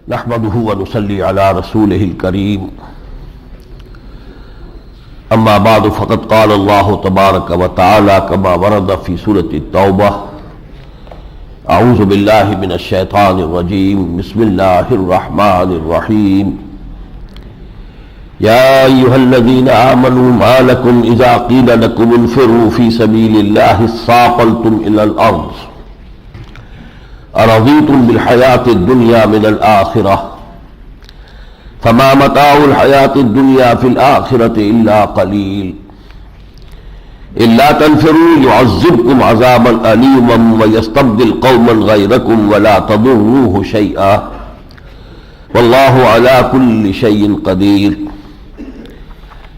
نحمده ونصلي على رسوله الكريم اما بعد فقد قال الله تبارك وتعالى كما ورد في سورة التوبة اعوذ بالله من الشيطان الرجيم بسم الله الرحمن الرحيم يا ايها الذين آمنوا ما لكم اذا قيل لكم انفروا في سبيل الله اثاقلتم الى الارض أرضيتم بالحياة الدنيا من الآخرة فما متاع الحياة الدنيا في الآخرة إلا قليل إلا تنفروا يعذبكم عذابا أليما ويستبدل قوما غيركم ولا تضروه شيئا والله على كل شيء قدير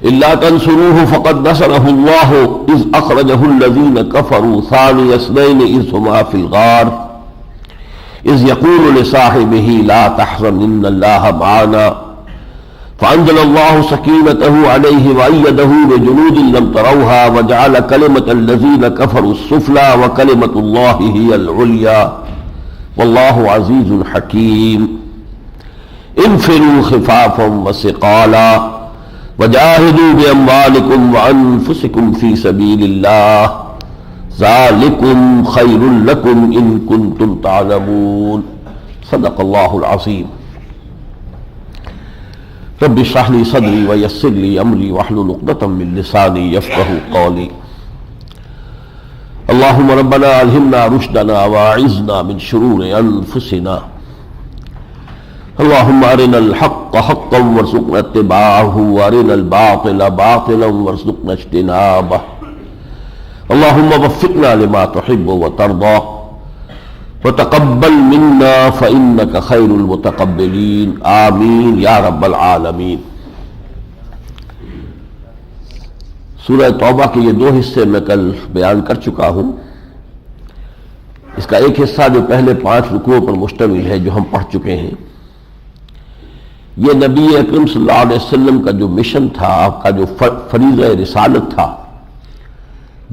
إلا تنصروه فقد نصره الله إذ أخرجه الذين كفروا ثاني اثنين إذ هما في الغار إذ يقول لصاحبه لا تحزن إن الله معنا فأنزل الله سكينته عليه وأيده بجنود لم تروها وجعل كلمة الذين كفروا السفلى وكلمة الله هي العليا والله عزيز حكيم انفروا خفافا وثقالا وجاهدوا بأموالكم وأنفسكم في سبيل الله ذالکم خیر لکم ان کنتم تعلمون صدق اللہ العظیم رب اشرح لی صدری ویسر لی امری واحلل عقدۃ من لسانی یفقہوا قولی اللہم ربنا الہمنا رشدنا واعذنا من شرور انفسنا اللہم ارنا الحق حقا وارزقنا اتباعہ وارنا الباطل باطلا وارزقنا اجتنابہ اللهم وفقنا لما تحب وترضى وتقبل منا فإنك خير المتقبلين آمین یا رب العالمین۔ سورہ توبہ کے یہ دو حصے میں کل بیان کر چکا ہوں۔ اس کا ایک حصہ جو پہلے 5 رکوعوں پر مشتمل ہے جو ہم پڑھ چکے ہیں، یہ نبی اکرم صلی اللہ علیہ وسلم کا جو مشن تھا، آپ کا جو فریضہ رسالت تھا،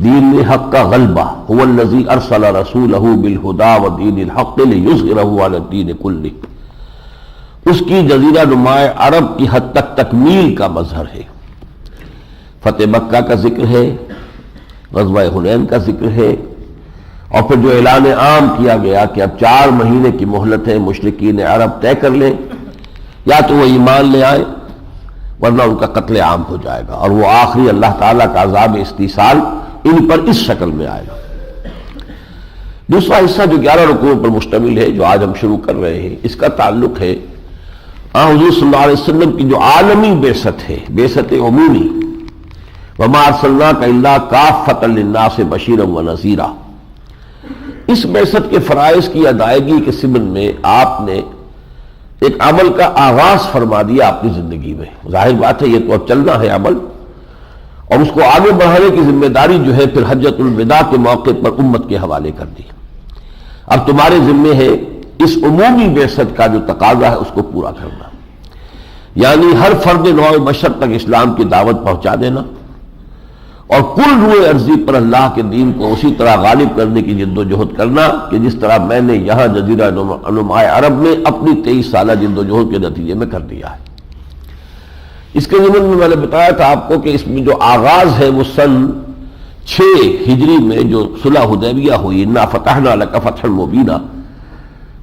دین حق کا غلبہ، هو الذی ارسل رسولہ بالہدی ودین الحق لیظہرہ علی الدین کلہ، اس کی جزیرہ نما عرب کی حد تک تکمیل کا مظہر ہے۔ فتح مکہ کا ذکر ہے، غزوہ حنین کا ذکر ہے، اور پھر جو اعلان عام کیا گیا کہ اب 4 مہینے کی مہلت ہے، مشرکین عرب طے کر لیں یا تو وہ ایمان لے آئے ورنہ ان کا قتل عام ہو جائے گا، اور وہ آخری اللہ تعالیٰ کا عذاب استیصال ان پر اس شکل میں آئے گا۔ دوسرا حصہ جو 11 رکوعوں پر مشتمل ہے جو آج ہم شروع کر رہے ہیں، اس کا تعلق ہے حضور صلی اللہ علیہ وسلم کی جو عالمی بعثت ہے، بعثت عمومی، وما ارسلناک الا کافۃ للناس بشیرا ونذیرا۔ اس بعثت کے فرائض کی ادائیگی کے ضمن میں آپ نے ایک عمل کا آغاز فرما دیا اپنی زندگی میں۔ ظاہر بات ہے یہ تو اب چلنا ہے عمل، اور اس کو آگے بڑھانے کی ذمہ داری جو ہے پھر حجۃ الوداع کے موقع پر امت کے حوالے کر دی۔ اب تمہارے ذمے ہے اس عمومی بعثت کا جو تقاضا ہے اس کو پورا کرنا، یعنی ہر فرد نوع بشر تک اسلام کی دعوت پہنچا دینا، اور کل روئے ارضی پر اللہ کے دین کو اسی طرح غالب کرنے کی جد و جہد کرنا کہ جس طرح میں نے یہاں جزیرہ نما عرب میں اپنی 23 سالہ جد و جہد کے نتیجے میں کر دیا ہے۔ اس کے ضمن میں نے بتایا تھا آپ کو کہ اس میں جو آغاز ہے وہ سن 6 ہجری میں جو صلح حدیبیہ ہوئی، انا فتحنا لک فتحا مبینا،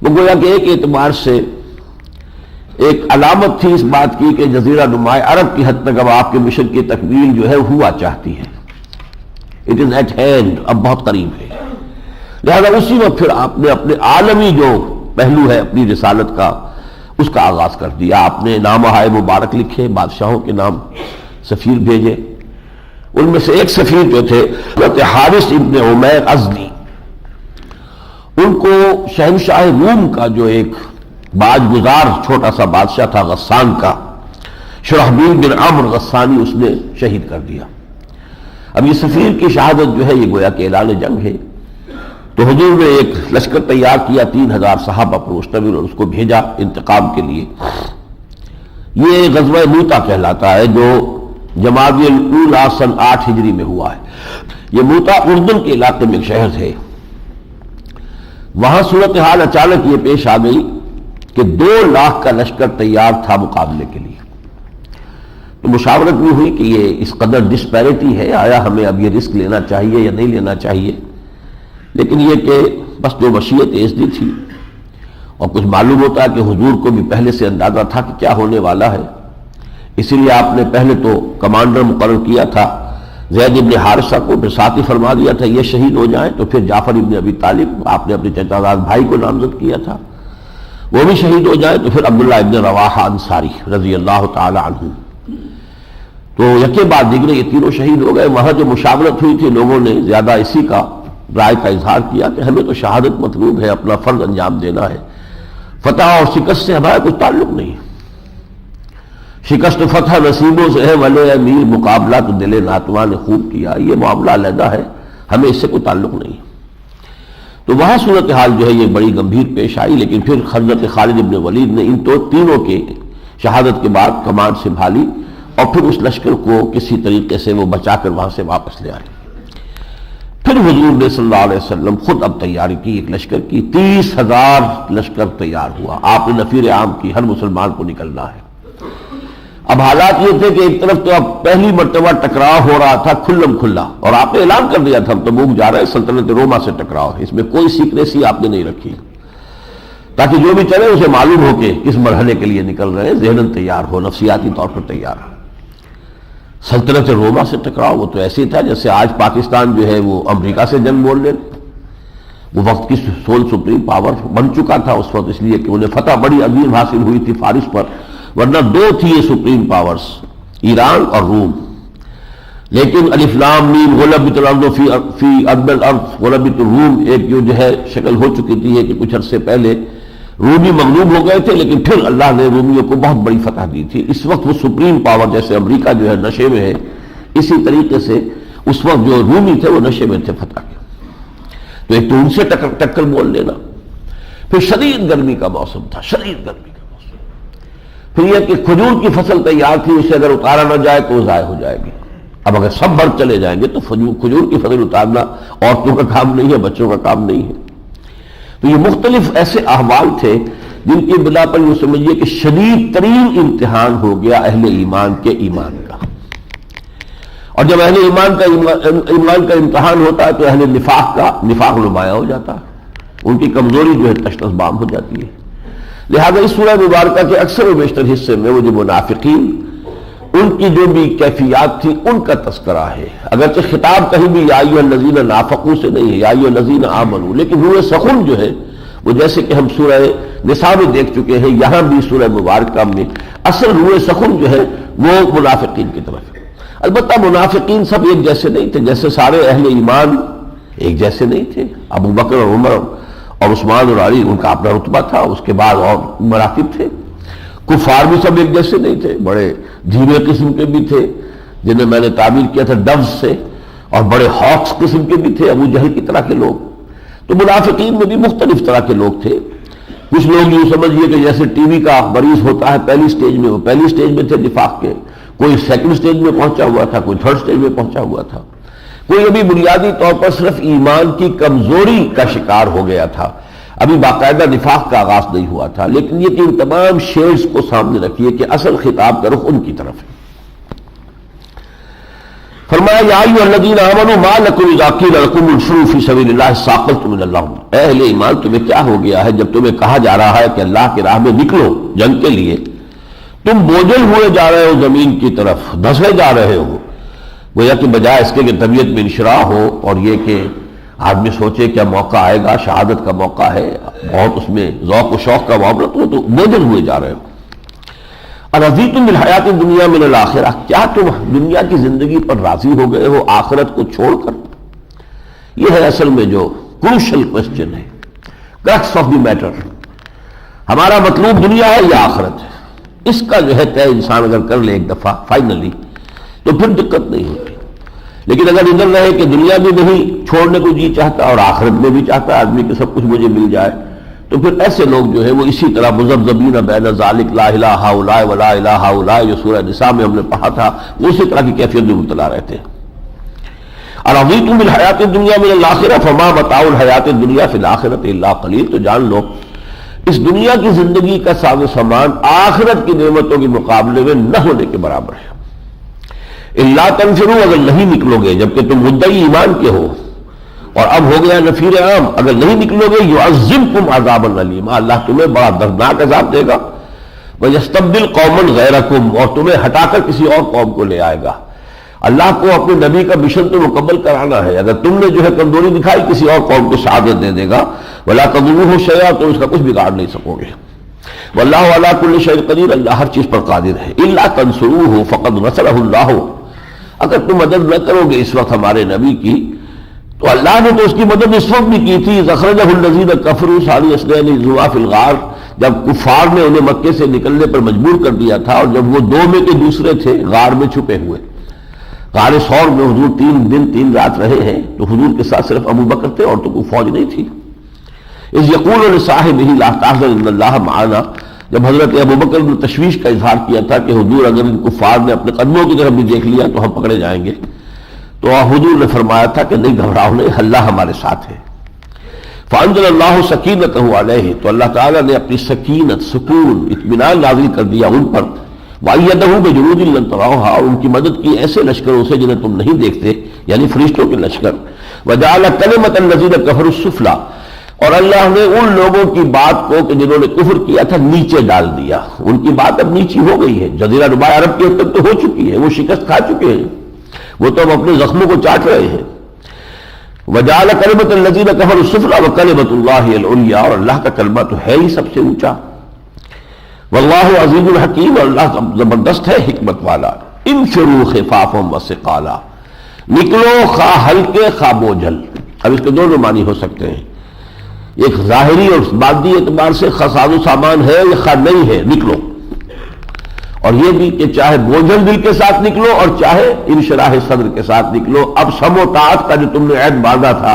وہ گویا کہ ایک اعتبار سے ایک علامت تھی اس بات کی کہ جزیرہ نما عرب کی حد تک اب آپ کے مشن کی تکمیل جو ہے ہوا چاہتی ہے، اٹ از ایٹ ہینڈ، اب بہت قریب ہے۔ لہذا اسی وقت پھر آپ نے اپنے عالمی جو پہلو ہے اپنی رسالت کا، اس کا آغاز کر دیا۔ آپ نے نامہ مبارک لکھے، بادشاہوں کے نام، سفیر بھیجے۔ ان میں سے ایک سفیر جو تھے حضرت حارث ابن عمیر ازدی، ان کو شہنشاہ روم کا جو ایک باج گزار چھوٹا سا بادشاہ تھا غسان کا، شرحبیل بن عمرو غسانی، اس نے شہید کر دیا۔ اب یہ سفیر کی شہادت جو ہے یہ گویا کہ اعلان جنگ ہے، تو حضور نے ایک لشکر تیار کیا 3000 صحابہ پر مشتمل، اور اس کو بھیجا انتقام کے لیے۔ یہ غزوہ موتا کہلاتا ہے جو جمادی الاولیٰ سن 8 ہجری میں ہوا ہے۔ یہ موتا اردن کے علاقے میں ایک شہر ہے، وہاں صورتحال اچانک یہ پیش آ گئی کہ 2 لاکھ کا لشکر تیار تھا مقابلے کے لیے. تو مشاورت بھی ہوئی کہ یہ اس قدر ڈسپیرٹی ہے، آیا ہمیں اب یہ رسک لینا چاہیے یا نہیں لینا چاہیے. لیکن یہ کہ بس جو مشیت ایزدی تھی، اور کچھ معلوم ہوتا ہے کہ حضور کو بھی پہلے سے اندازہ تھا کہ کیا ہونے والا ہے، اسی لیے آپ نے پہلے تو کمانڈر مقرر کیا تھا زید ابن حارثہ کو، پھر ساتھ ہی فرما دیا تھا یہ شہید ہو جائیں، تو پھر جعفر ابن ابی طالب آپ نے اپنے چچا زاد بھائی کو نامزد کیا تھا، وہ بھی شہید ہو جائیں، تو پھر عبداللہ ابن رواحہ انصاری رضی اللہ تعالی عنہ. تو یکے بعد دیگرے یہ تینوں شہید ہو گئے. وہاں جو مشاورت ہوئی تھی لوگوں نے زیادہ اسی کا رائے کا اظہار کیا کہ ہمیں تو شہادت مطلوب ہے، اپنا فرض انجام دینا ہے، فتح اور شکست سے ہمارا کوئی تعلق نہیں. شکست فتح نصیبوں سے ہے، ولے امیر مقابلہ تو دل ناتواں نے خوب کیا، یہ معاملہ علیحدہ ہے، ہمیں اس سے کوئی تعلق نہیں. تو وہاں صورتحال جو ہے یہ بڑی گمبھیر پیش آئی. لیکن پھر حضرت خالد ابن ولید نے ان تینوں کے شہادت کے بعد کمان سنبھالی، اور پھر اس لشکر کو کسی طریقے سے وہ بچا کر وہاں سے واپس لے آئے. پھر حضور نے صلی اللہ علیہ وسلم خود اب تیاری کی ایک لشکر کی. 30,000 لشکر تیار ہوا. آپ نے نفیر عام کی، ہر مسلمان کو نکلنا ہے. اب حالات یہ تھے کہ ایک طرف تو اب پہلی مرتبہ ٹکراؤ ہو رہا تھا کھلم کھلا، اور آپ نے اعلان کر دیا تھا ہم تبوک جا رہے ہیں، سلطنت روما سے ٹکراؤ. اس میں کوئی سیکریسی آپ نے نہیں رکھی، تاکہ جو بھی چلے اسے معلوم ہو کہ کس مرحلے کے لیے نکل رہے ہیں، ذہناً تیار ہو، نفسیاتی طور پر تیار ہو. سلطنت روما سے ٹکراؤ وہ تو ایسے ہی تھا جیسے آج پاکستان جو ہے وہ امریکہ سے جنگ موڑ لے. وہ وقت کی سول سپریم پاور بن چکا تھا اس وقت، اس لیے کہ انہیں فتح بڑی عظیم حاصل ہوئی تھی فارس پر، ورنہ 2 تھی یہ سپریم پاورز، ایران اور روم. لیکن الف لام میم غلبت الارض فی ارض الارض غلبت الروم ایک جو ہے شکل ہو چکی تھی کہ کچھ عرصے پہلے رومی مغلوب ہو گئے تھے، لیکن پھر اللہ نے رومیوں کو بہت بڑی فتح دی تھی. اس وقت وہ سپریم پاور جیسے امریکہ جو ہے نشے میں ہے، اسی طریقے سے اس وقت جو رومی تھے وہ نشے میں تھے فتح کے. تو ایک تو ان سے ٹکر بول لینا. پھر شدید گرمی کا موسم تھا، شدید گرمی کا موسم. پھر یہ کہ کھجور کی فصل تیار تھی، اسے اگر اتارا نہ جائے تو وہ ضائع ہو جائے گی. اب اگر سب بھر چلے جائیں گے تو کھجور کی فصل اتارنا عورتوں کا کام نہیں ہے، بچوں کا کام نہیں ہے. تو یہ مختلف ایسے احوال تھے جن کی بنا پر یہ سمجھیے کہ شدید ترین امتحان ہو گیا اہل ایمان کے ایمان کا. اور جب اہل ایمان کا امتحان ہوتا ہے تو اہل نفاق نمایاں ہو جاتا ہے، ان کی کمزوری جو ہے تشخیص بام ہو جاتی ہے. لہذا اس سورہ مبارکہ کے اکثر و بیشتر حصے میں وہ جو منافقین، ان کی جو بھی کیفیات تھی ان کا تذکرہ ہے. اگرچہ خطاب کہیں بھی یا ایھا الذین نافقوا سے نہیں ہے، یا ایھا الذین آمنوا، لیکن روح سخن جو ہے وہ جیسے کہ ہم سورہ نساء میں دیکھ چکے ہیں، یہاں بھی سورہ مبارکہ میں اصل روح سخن جو ہے وہ منافقین کی طرف ہے. البتہ منافقین سب ایک جیسے نہیں تھے، جیسے سارے اہل ایمان ایک جیسے نہیں تھے. ابو بکر اور عمر اور عثمان اور علی ان کا اپنا رتبہ تھا، اس کے بعد اور مراتب تھے. کفار بھی سب ایک جیسے نہیں تھے، بڑے دھیمے قسم کے بھی تھے جنہیں میں نے تعبیر کیا تھا ڈوز سے، اور بڑے ہاکس قسم کے بھی تھے، ابو جہل کی طرح کے لوگ. تو منافقین میں بھی مختلف طرح کے لوگ تھے. کچھ لوگ یوں سمجھیے کہ جیسے ٹی وی کا مریض ہوتا ہے پہلی سٹیج میں، وہ پہلی سٹیج میں تھے نفاق کے، کوئی سیکنڈ سٹیج میں پہنچا ہوا تھا، کوئی تھرڈ سٹیج میں پہنچا ہوا تھا، کوئی ابھی بنیادی طور پر صرف ایمان کی کمزوری کا شکار ہو گیا تھا، ابھی باقاعدہ نفاق کا آغاز نہیں ہوا تھا. لیکن یہ کہ ان تمام شیڈز کو سامنے رکھیے کہ اصل خطاب کا رخ ان کی طرف ہے. فرمایا یا ایھا الذین آمنوا ما لکم اذا قیل لکم انفروا فی سبیل اللہ اثاقلتم الی الارض. اے اہل ایمان تمہیں کیا ہو گیا ہے جب تمہیں کہا جا رہا ہے کہ اللہ کی راہ میں نکلو جنگ کے لیے، تم بوجھل ہوئے جا رہے ہو زمین کی طرف، دھسے جا رہے ہو. گویا کہ بجائے اس کے کہ طبیعت میں انشراح ہو اور یہ کہ آدمی سوچے کیا موقع آئے گا، شہادت کا موقع ہے، بہت اس میں ذوق و شوق کا معاملہ، تو بوجھل ہوئے جا رہے ہو. ارضیتم بالحیات الدنیا من الآخرہ، کیا تم دنیا کی زندگی پر راضی ہو گئے ہو آخرت کو چھوڑ کر؟ یہ ہے اصل میں جو کروشل کوسچن ہے، کرکس آف دی میٹر. ہمارا مطلوب دنیا ہے یا آخرت ہے؟ اس کا جو ہے طے انسان اگر کر لے ایک دفعہ فائنلی تو پھر دقت نہیں ہوتی. لیکن اگر ادھر رہے کہ دنیا بھی نہیں چھوڑنے کو جی چاہتا اور آخرت میں بھی چاہتا ہے آدمی کہ سب کچھ مجھے مل جائے، تو پھر ایسے لوگ جو ہے وہ اسی طرح مذبذبین بین ذالک لا الہ ہؤلاء ولا الہ ہؤلاء، جو سورہ نساء میں ہم نے پڑھا تھا، وہ اسی طرح کی کیفیت میں مبتلا رہتے ہیں. ارضیتم بالحیات الدنیا من الآخرہ فما متاع الحیات الدنیا فی الآخرۃ الا قلیل. تو جان لو اس دنیا کی زندگی کا ساز و سامان آخرت کی نعمتوں کے مقابلے میں نہ ہونے کے برابر ہے۔ الا تنفروا، اگر نہیں نکلو گے جبکہ تم مدعی ایمان کے ہو، اور اب ہو گیا نفیر عام، اگر نہیں نکلو گے یعذبکم عذابا علیما، اللہ تمہیں بڑا دردناک عذاب دے گا، ویستبدل قوما غیرکم، اور تمہیں ہٹا کر کسی اور قوم کو لے آئے گا۔ اللہ کو اپنے نبی کا مشن تو مکمل کرانا ہے، اگر تم نے جو ہے کمزوری دکھائی کسی اور قوم کو شہادت دے دے گا، ولا تضروه شیئا، تو اس کا کچھ بگاڑ نہیں سکو گے۔ واللہ علی کل شیء قدیر، اللہ ہر چیز پر قادر ہے۔ الا تنصروه فقد نصرہ اللہ، اگر تم مدد نہ کرو گے اس وقت ہمارے نبی کی، تو اللہ نے تو اس کی مدد اس وقت بھی کی تھی، اخرجہ الذین کفروا ثانی اثنین اذ ہما فی الغار، جب کفار نے انہیں مکے سے نکلنے پر مجبور کر دیا تھا، اور جب وہ دو میں کے دوسرے تھے غار میں چھپے ہوئے، غار ثور میں حضور 3 دن 3 رات رہے ہیں، تو حضور کے ساتھ صرف ابو بکر تھے اور تو کوئی فوج نہیں تھی۔ اذ یقول لصاحبہ لا تحزن ان اللہ معنا، جب حضرت ابو بکر نے تشویش کا اظہار کیا تھا کہ حضور اگر ان کفار نے اپنے قدموں کی طرف بھی دیکھ لیا تو ہم پکڑے جائیں گے، تو حضور نے فرمایا تھا کہ نہیں گھبراؤ نہیں، اللہ ہمارے ساتھ ہے۔ فانزل اللہ سکینتہ علیہ، تو اللہ تعالیٰ نے اپنی سکینت، سکون، اطمینان نازل کر دیا ان پر، وَأَيَّدَهُ بِجُنُودٍ لَمْ تَرَوْهَا، اور ان کی مدد کی ایسے لشکروں سے جنہیں تم نہیں دیکھتے، یعنی فرشتوں کے لشکر۔ وَجَعَلَ كَلِمَةَ الَّذِينَ كَفَرُوا السُّفْلَىٰ، اور اللہ نے ان لوگوں کی بات کو کہ جنہوں نے کفر کیا تھا نیچے ڈال دیا، ان کی بات اب نیچی ہو گئی ہے، جزیرہ نما عرب کی حد تک تو ہو چکی ہے، وہ شکست کھا چکے ہیں، وہ تو اب اپنے زخموں کو چاٹ رہے ہیں۔ وَجَعَلَ كَلِمَةَ الَّذِينَ كَفَرُوا السُّفْلَىٰ وَكَلِمَةُ اللَّهِ الْعُلْيَا، اور اللہ کا کلمہ تو ہے ہی سب سے اونچا۔ واللہ عزیز الحکیم، اور اللہ زبردست ہے حکمت والا۔ انفروا خفافا وثقالا، نکلو خواہ ہلکے خواہ بوجھل، اب اس کے دونوں معنی ہو سکتے ہیں، ایک ظاہری اور مادی اعتبار سے ساز و سامان ہے یا خواہ نہیں ہے، نکلو، اور یہ بھی کہ چاہے بوجھل دل کے ساتھ نکلو اور چاہے انشراح صدر کے ساتھ نکلو۔ اب سم و طاعت کا جو تم نے عہد باندھا تھا،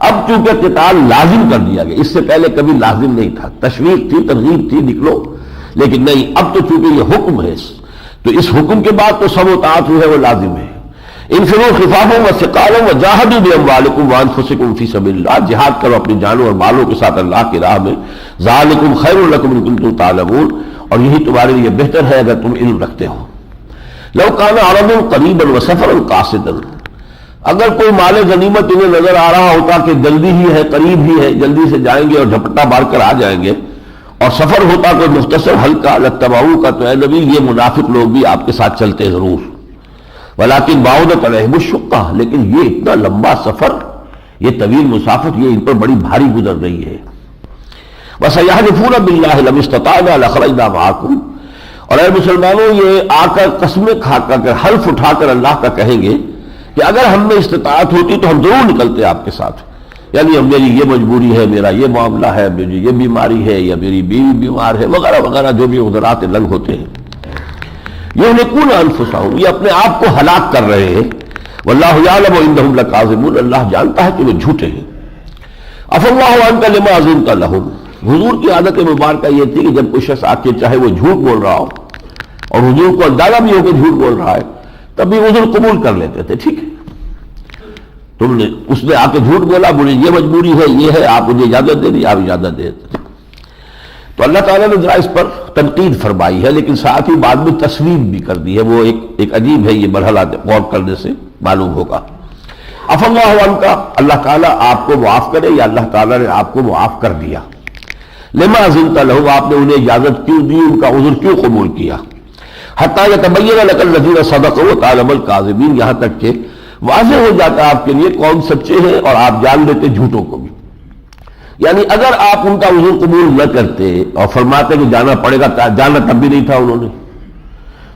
اب چونکہ قتال لازم کر دیا گیا، اس سے پہلے کبھی لازم نہیں تھا، تشویق تھی، ترغیب تھی، نکلو، لیکن نہیں، اب تو چونکہ یہ حکم ہے، تو اس حکم کے بعد تو سم و طاعت جو ہے وہ لازم ہے۔ انفروا خفافا وثقالا وجاہدوا باموالکم وانفسکم فی سبیل اللہ، جہاد کرو اپنی جانوں اور مالوں کے ساتھ اللہ کی راہ میں، ذالکم خیر لکم ان کنتم تعلمون، اور یہی تمہارے لیے بہتر ہے اگر تم علم رکھتے ہو۔ لو کان عرضا قریبا وسفرا قاصدا، اگر کوئی مال غنیمت انہیں نظر آ رہا ہوتا کہ جلدی ہی ہے، قریب ہی ہے، جلدی سے جائیں گے اور جھپٹا مار کر آ جائیں گے، اور سفر ہوتا کوئی مختصر ہلکا لتبعوا کا، تو اے نبی یہ منافق لوگ بھی آپ کے ساتھ چلتے ضرور، ولیکن بعدت علیہم الشقہ، لیکن یہ اتنا لمبا سفر، یہ طویل مسافت، یہ ان پر بڑی بھاری گزر رہی ہے۔ وَسَيَحْلِفُونَ بِاللَّهِ لَوِ اسْتَطَعْنَا لَخَرَجْنَا مَعَكُمْ، اور اے مسلمانوں یہ آ کر قسمیں کھا کر حلف اٹھا کر اللہ کا کہیں گے کہ اگر ہم میں استطاعت ہوتی تو ہم ضرور نکلتے آپ کے ساتھ، یعنی میری یہ مجبوری ہے، میرا یہ معاملہ ہے، مجھے یہ بیماری ہے، یا میری بیوی بیمار ہے، وغیرہ وغیرہ جو بھی عذرات لنگ ہوتے ہیں۔ یہلکون انفسہم، یہ اپنے آپ کو ہلاک کر رہے ہیں، واللہ یعلم انہم لکاذبون، اللہ جانتا ہے کہ وہ جھوٹے ہیں۔ عفی اللہ عنک لما اذنت لہم، حضور کی عادت مبارکہ یہ تھی کہ جب کوئی شخص آ کے چاہے وہ جھوٹ بول رہا ہو اور حضور کو اندازہ بھی ہو کہ جھوٹ بول رہا ہے، تب بھی عذر قبول کر لیتے تھے، ٹھیک ہے تم نے، اس نے آ کے جھوٹ بولا، مجھے یہ مجبوری ہے، یہ ہے، آپ مجھے اجازت دے دی، آپ اجازت دے دیتے۔ تو اللہ تعالیٰ نے ذرا اس پر تنقید فرمائی ہے، لیکن ساتھ ہی بعد میں تصویب بھی کر دی ہے، وہ ایک عجیب ہے یہ مرحلہ، غور کرنے سے معلوم ہوگا۔ عفی اللہ عنک، اللہ تعالیٰ آپ کو معاف کرے، یا اللہ تعالیٰ نے آپ کو معاف کر دیا۔ لما اذنت لہم، آپ نے انہیں اجازت کیوں دی، ان کا عذر کیوں قبول کیا۔ حتی یتبین لک الذین صدقوا وتعلم الکاذبین، یہاں تک کہ واضح ہو جاتا آپ کے لیے کون سچے ہیں اور آپ جان لیتے جھوٹوں کو بھی۔ یعنی اگر آپ ان کا عذر قبول نہ کرتے اور فرماتے کہ جانا پڑے گا، جانا تب بھی نہیں تھا انہوں نے،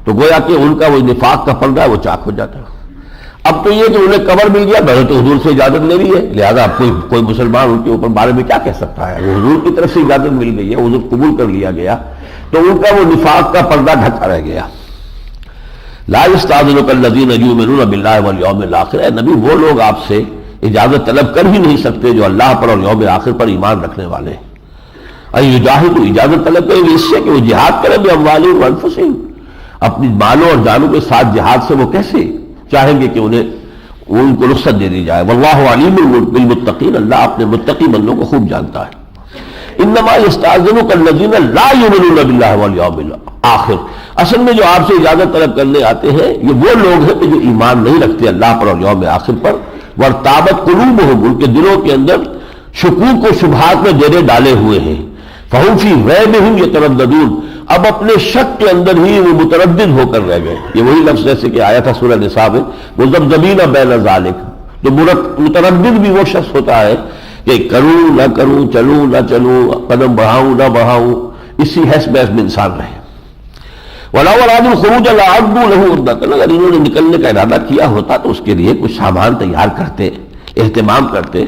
تو گویا کہ ان کا وہ نفاق کا پردہ ہے وہ چاک ہو جاتا۔ اب تو یہ کہ انہیں قبر مل گیا، میں تو حضور سے اجازت لے لی ہے، لہذا اب کوئی مسلمان ان کے اوپر بارے میں کیا کہہ سکتا ہے، وہ حضور کی طرف سے اجازت مل گئی ہے، عذر قبول کر لیا گیا، تو ان کا وہ نفاق کا پردہ ڈھکا رہ گیا۔ لا یستاذنک الذین یؤمنون باللہ والیوم الآخر، اے نبی وہ لوگ آپ سے اجازت طلب کر ہی نہیں سکتے جو اللہ پر اور یوم آخر پر ایمان رکھنے والے ہیں۔ ان یجاہدوا، اجازت طلب کریں گے اس سے کہ وہ جہاد کریں باموالہم وانفسہم، اپنی مالوں اور جانوں کے ساتھ جہاد سے وہ کیسے چاہیں گے کہ ان کو رخصت دے دی جائے۔ واللہ علیم بالمتقین، اللہ اپنے متقی بندوں کو خوب جانتا ہے۔ انما یستاذنک الذین لا یؤمنون باللہ والیوم الآخر، اصل میں جو آپ سے اجازت طلب کرنے آتے ہیں یہ وہ لوگ ہیں کہ جو ایمان نہیں رکھتے اللہ پر اور یوم آخر پر، وارتابت قلوبہم، ان کے دلوں کے اندر شکوک و شبہات میں ڈیرے ڈالے ہوئے ہیں، فہم فی ریبہم یترددون، اب اپنے شک کے اندر ہی وہ متردد ہو کر رہ گئے۔ یہ وہی لفظ جیسے کہ آیا تھا سورہ نساء میں، مذبذبین بین ذالک، تو متردد بھی وہ شخص ہوتا ہے کہ کروں نہ کروں، چلوں نہ چلوں، قدم بڑھاؤں نہ بڑھاؤں، اسی حیث بحث میں انسان رہے۔ وَلَوْ أَرَادُوا الْخُرُوجَ لَأَعَدُّوا لَهُ عُدَّةً، اگر انہوں نے نکلنے کا ارادہ کیا ہوتا تو اس کے لیے کچھ سامان تیار کرتے، اہتمام کرتے،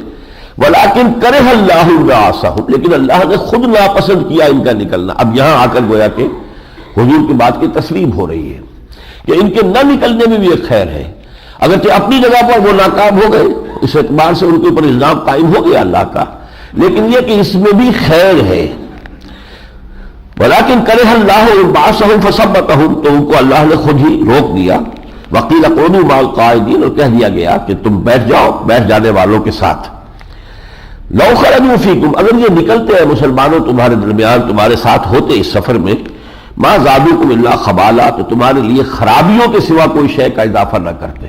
وَلَكِنْ كَرِهَ اللَّهُ بَعْثَهُمْ، لیکن اللہ نے خود ناپسند کیا ان کا نکلنا۔ اب یہاں آ کر گویا کہ حضور کی بات کی تسلیم ہو رہی ہے کہ ان کے نہ نکلنے میں بھی ایک خیر ہے، اگرچہ اپنی جگہ پر وہ ناکام ہو گئے، اس اعتبار سے ان کے اوپر الزام قائم ہو گیا اللہ کا، لیکن یہ کہ اس میں بھی خیر ہے۔ ولیکن کرہ اللہ بعثہم فثبتہم، تو ان کو اللہ نے خود ہی روک دیا، وقیل قعدوا مع القاعدین، اور کہہ دیا گیا کہ تم بیٹھ جاؤ بیٹھ جانے والوں کے ساتھ۔ لو خرجوا فیکم، اگر یہ نکلتے ہیں مسلمانوں تمہارے درمیان، تمہارے ساتھ ہوتے اس سفر میں، ما زادوکم الا خبالا، تو تمہارے لیے خرابیوں کے سوا کوئی شے کا اضافہ نہ کرتے،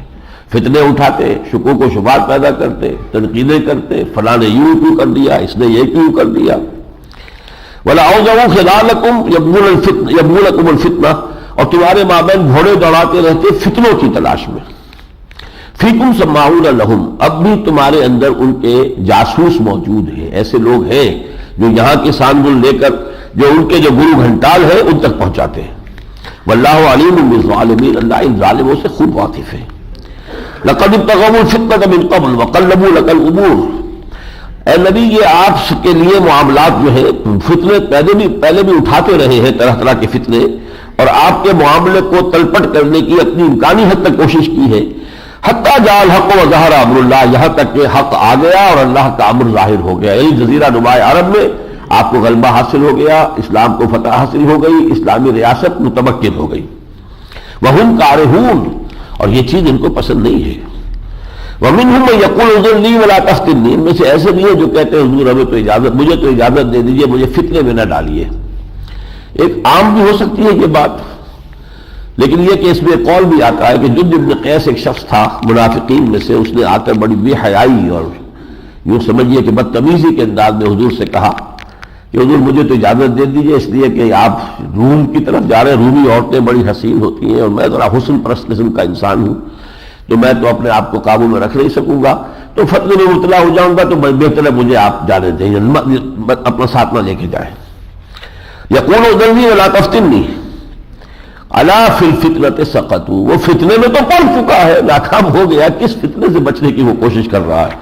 فتنے اٹھاتے، شکوک و شبہات پیدا کرتے، تنقیدیں کرتے، فلاں نے یوں کیوں کر دیا، اس نے یہ کیوں کر دیا۔ وَلَا أَوْزَعُوا خِلَالَكُمْ يَبْغُونَكُمُ الْفِتْنَةَ، اور تمہارے مابین گھوڑے دوڑاتے رہتے فتنوں کی تلاش میں۔ فِيكُمْ سَمَّاعُونَ لَهُمْ، اب بھی تمہارے اندر ان کے جاسوس موجود ہیں، ایسے لوگ ہیں جو یہاں کے سانگل لے کر جو ان کے جو گرو گھنٹال ہیں ان تک پہنچاتے ہیں۔ وَاللَّهُ عَلِيمٌ بِالظَّالِمِينَ، اللہ ان ظالموں سے خوب واقف ہے۔ لَقَدِ ابْتَغَوُا الْفِتْنَةَ مِن قَبْلُ وَقَلَّبُوا لَكَ الْأُمُورَ، اے نبی یہ آپ کے لیے معاملات جو ہے فتنے پہلے بھی اٹھاتے رہے ہیں، طرح طرح کے فتنے، اور آپ کے معاملے کو تلپٹ کرنے کی اپنی امکانی حد تک کوشش کی ہے۔ حتیٰ جاء الحق وظہر امر اللہ، یہاں تک کہ حق آ گیا اور اللہ کا امر ظاہر ہو گیا، یعنی جزیرہ نما عرب میں آپ کو غلبہ حاصل ہو گیا، اسلام کو فتح حاصل ہو گئی، اسلامی ریاست متمکن ہو گئی۔ وہم کارہون، اور یہ چیز ان کو پسند نہیں ہے۔ وَمِنْهُمْ مَن يَقُولُ اُذِنْ لِي وَلَا تَفْتِنِّي، ان میں سے ایسے بھی ہیں جو کہتے ہیں حضور ہمیں تو اجازت، مجھے تو اجازت دے دیجئے، مجھے فتنے میں نہ ڈالیے۔ ایک عام بھی ہو سکتی ہے یہ بات، لیکن یہ کہ اس میں قول بھی آتا ہے کہ جد بن قیس ایک شخص تھا منافقین میں سے، اس نے آ کر بڑی بے حیائی اور یوں سمجھیے کہ بدتمیزی کے انداز میں حضور سے کہا کہ حضور مجھے تو اجازت دے دیجئے، اس لیے کہ آپ روم کی طرف جا رہے ہیں، رومی عورتیں بڑی حسین ہوتی ہیں اور میں ذرا حسن پرست قسم کا انسان ہوں، تو میں تو اپنے آپ کو قابو میں رکھ نہیں سکوں گا، تو فتنے میں مبتلا ہو جاؤں گا، تو بہتر ہے مجھے آپ جانے دیں، اپنا ساتھ نہ لے کے جائیں۔ یقول اذنی ولا تفتنی الا فی الفتنۃ سقطوا، وہ فتنے میں تو پڑ چکا ہے، ناکام ہو گیا، کس فتنے سے بچنے کی وہ کوشش کر رہا ہے۔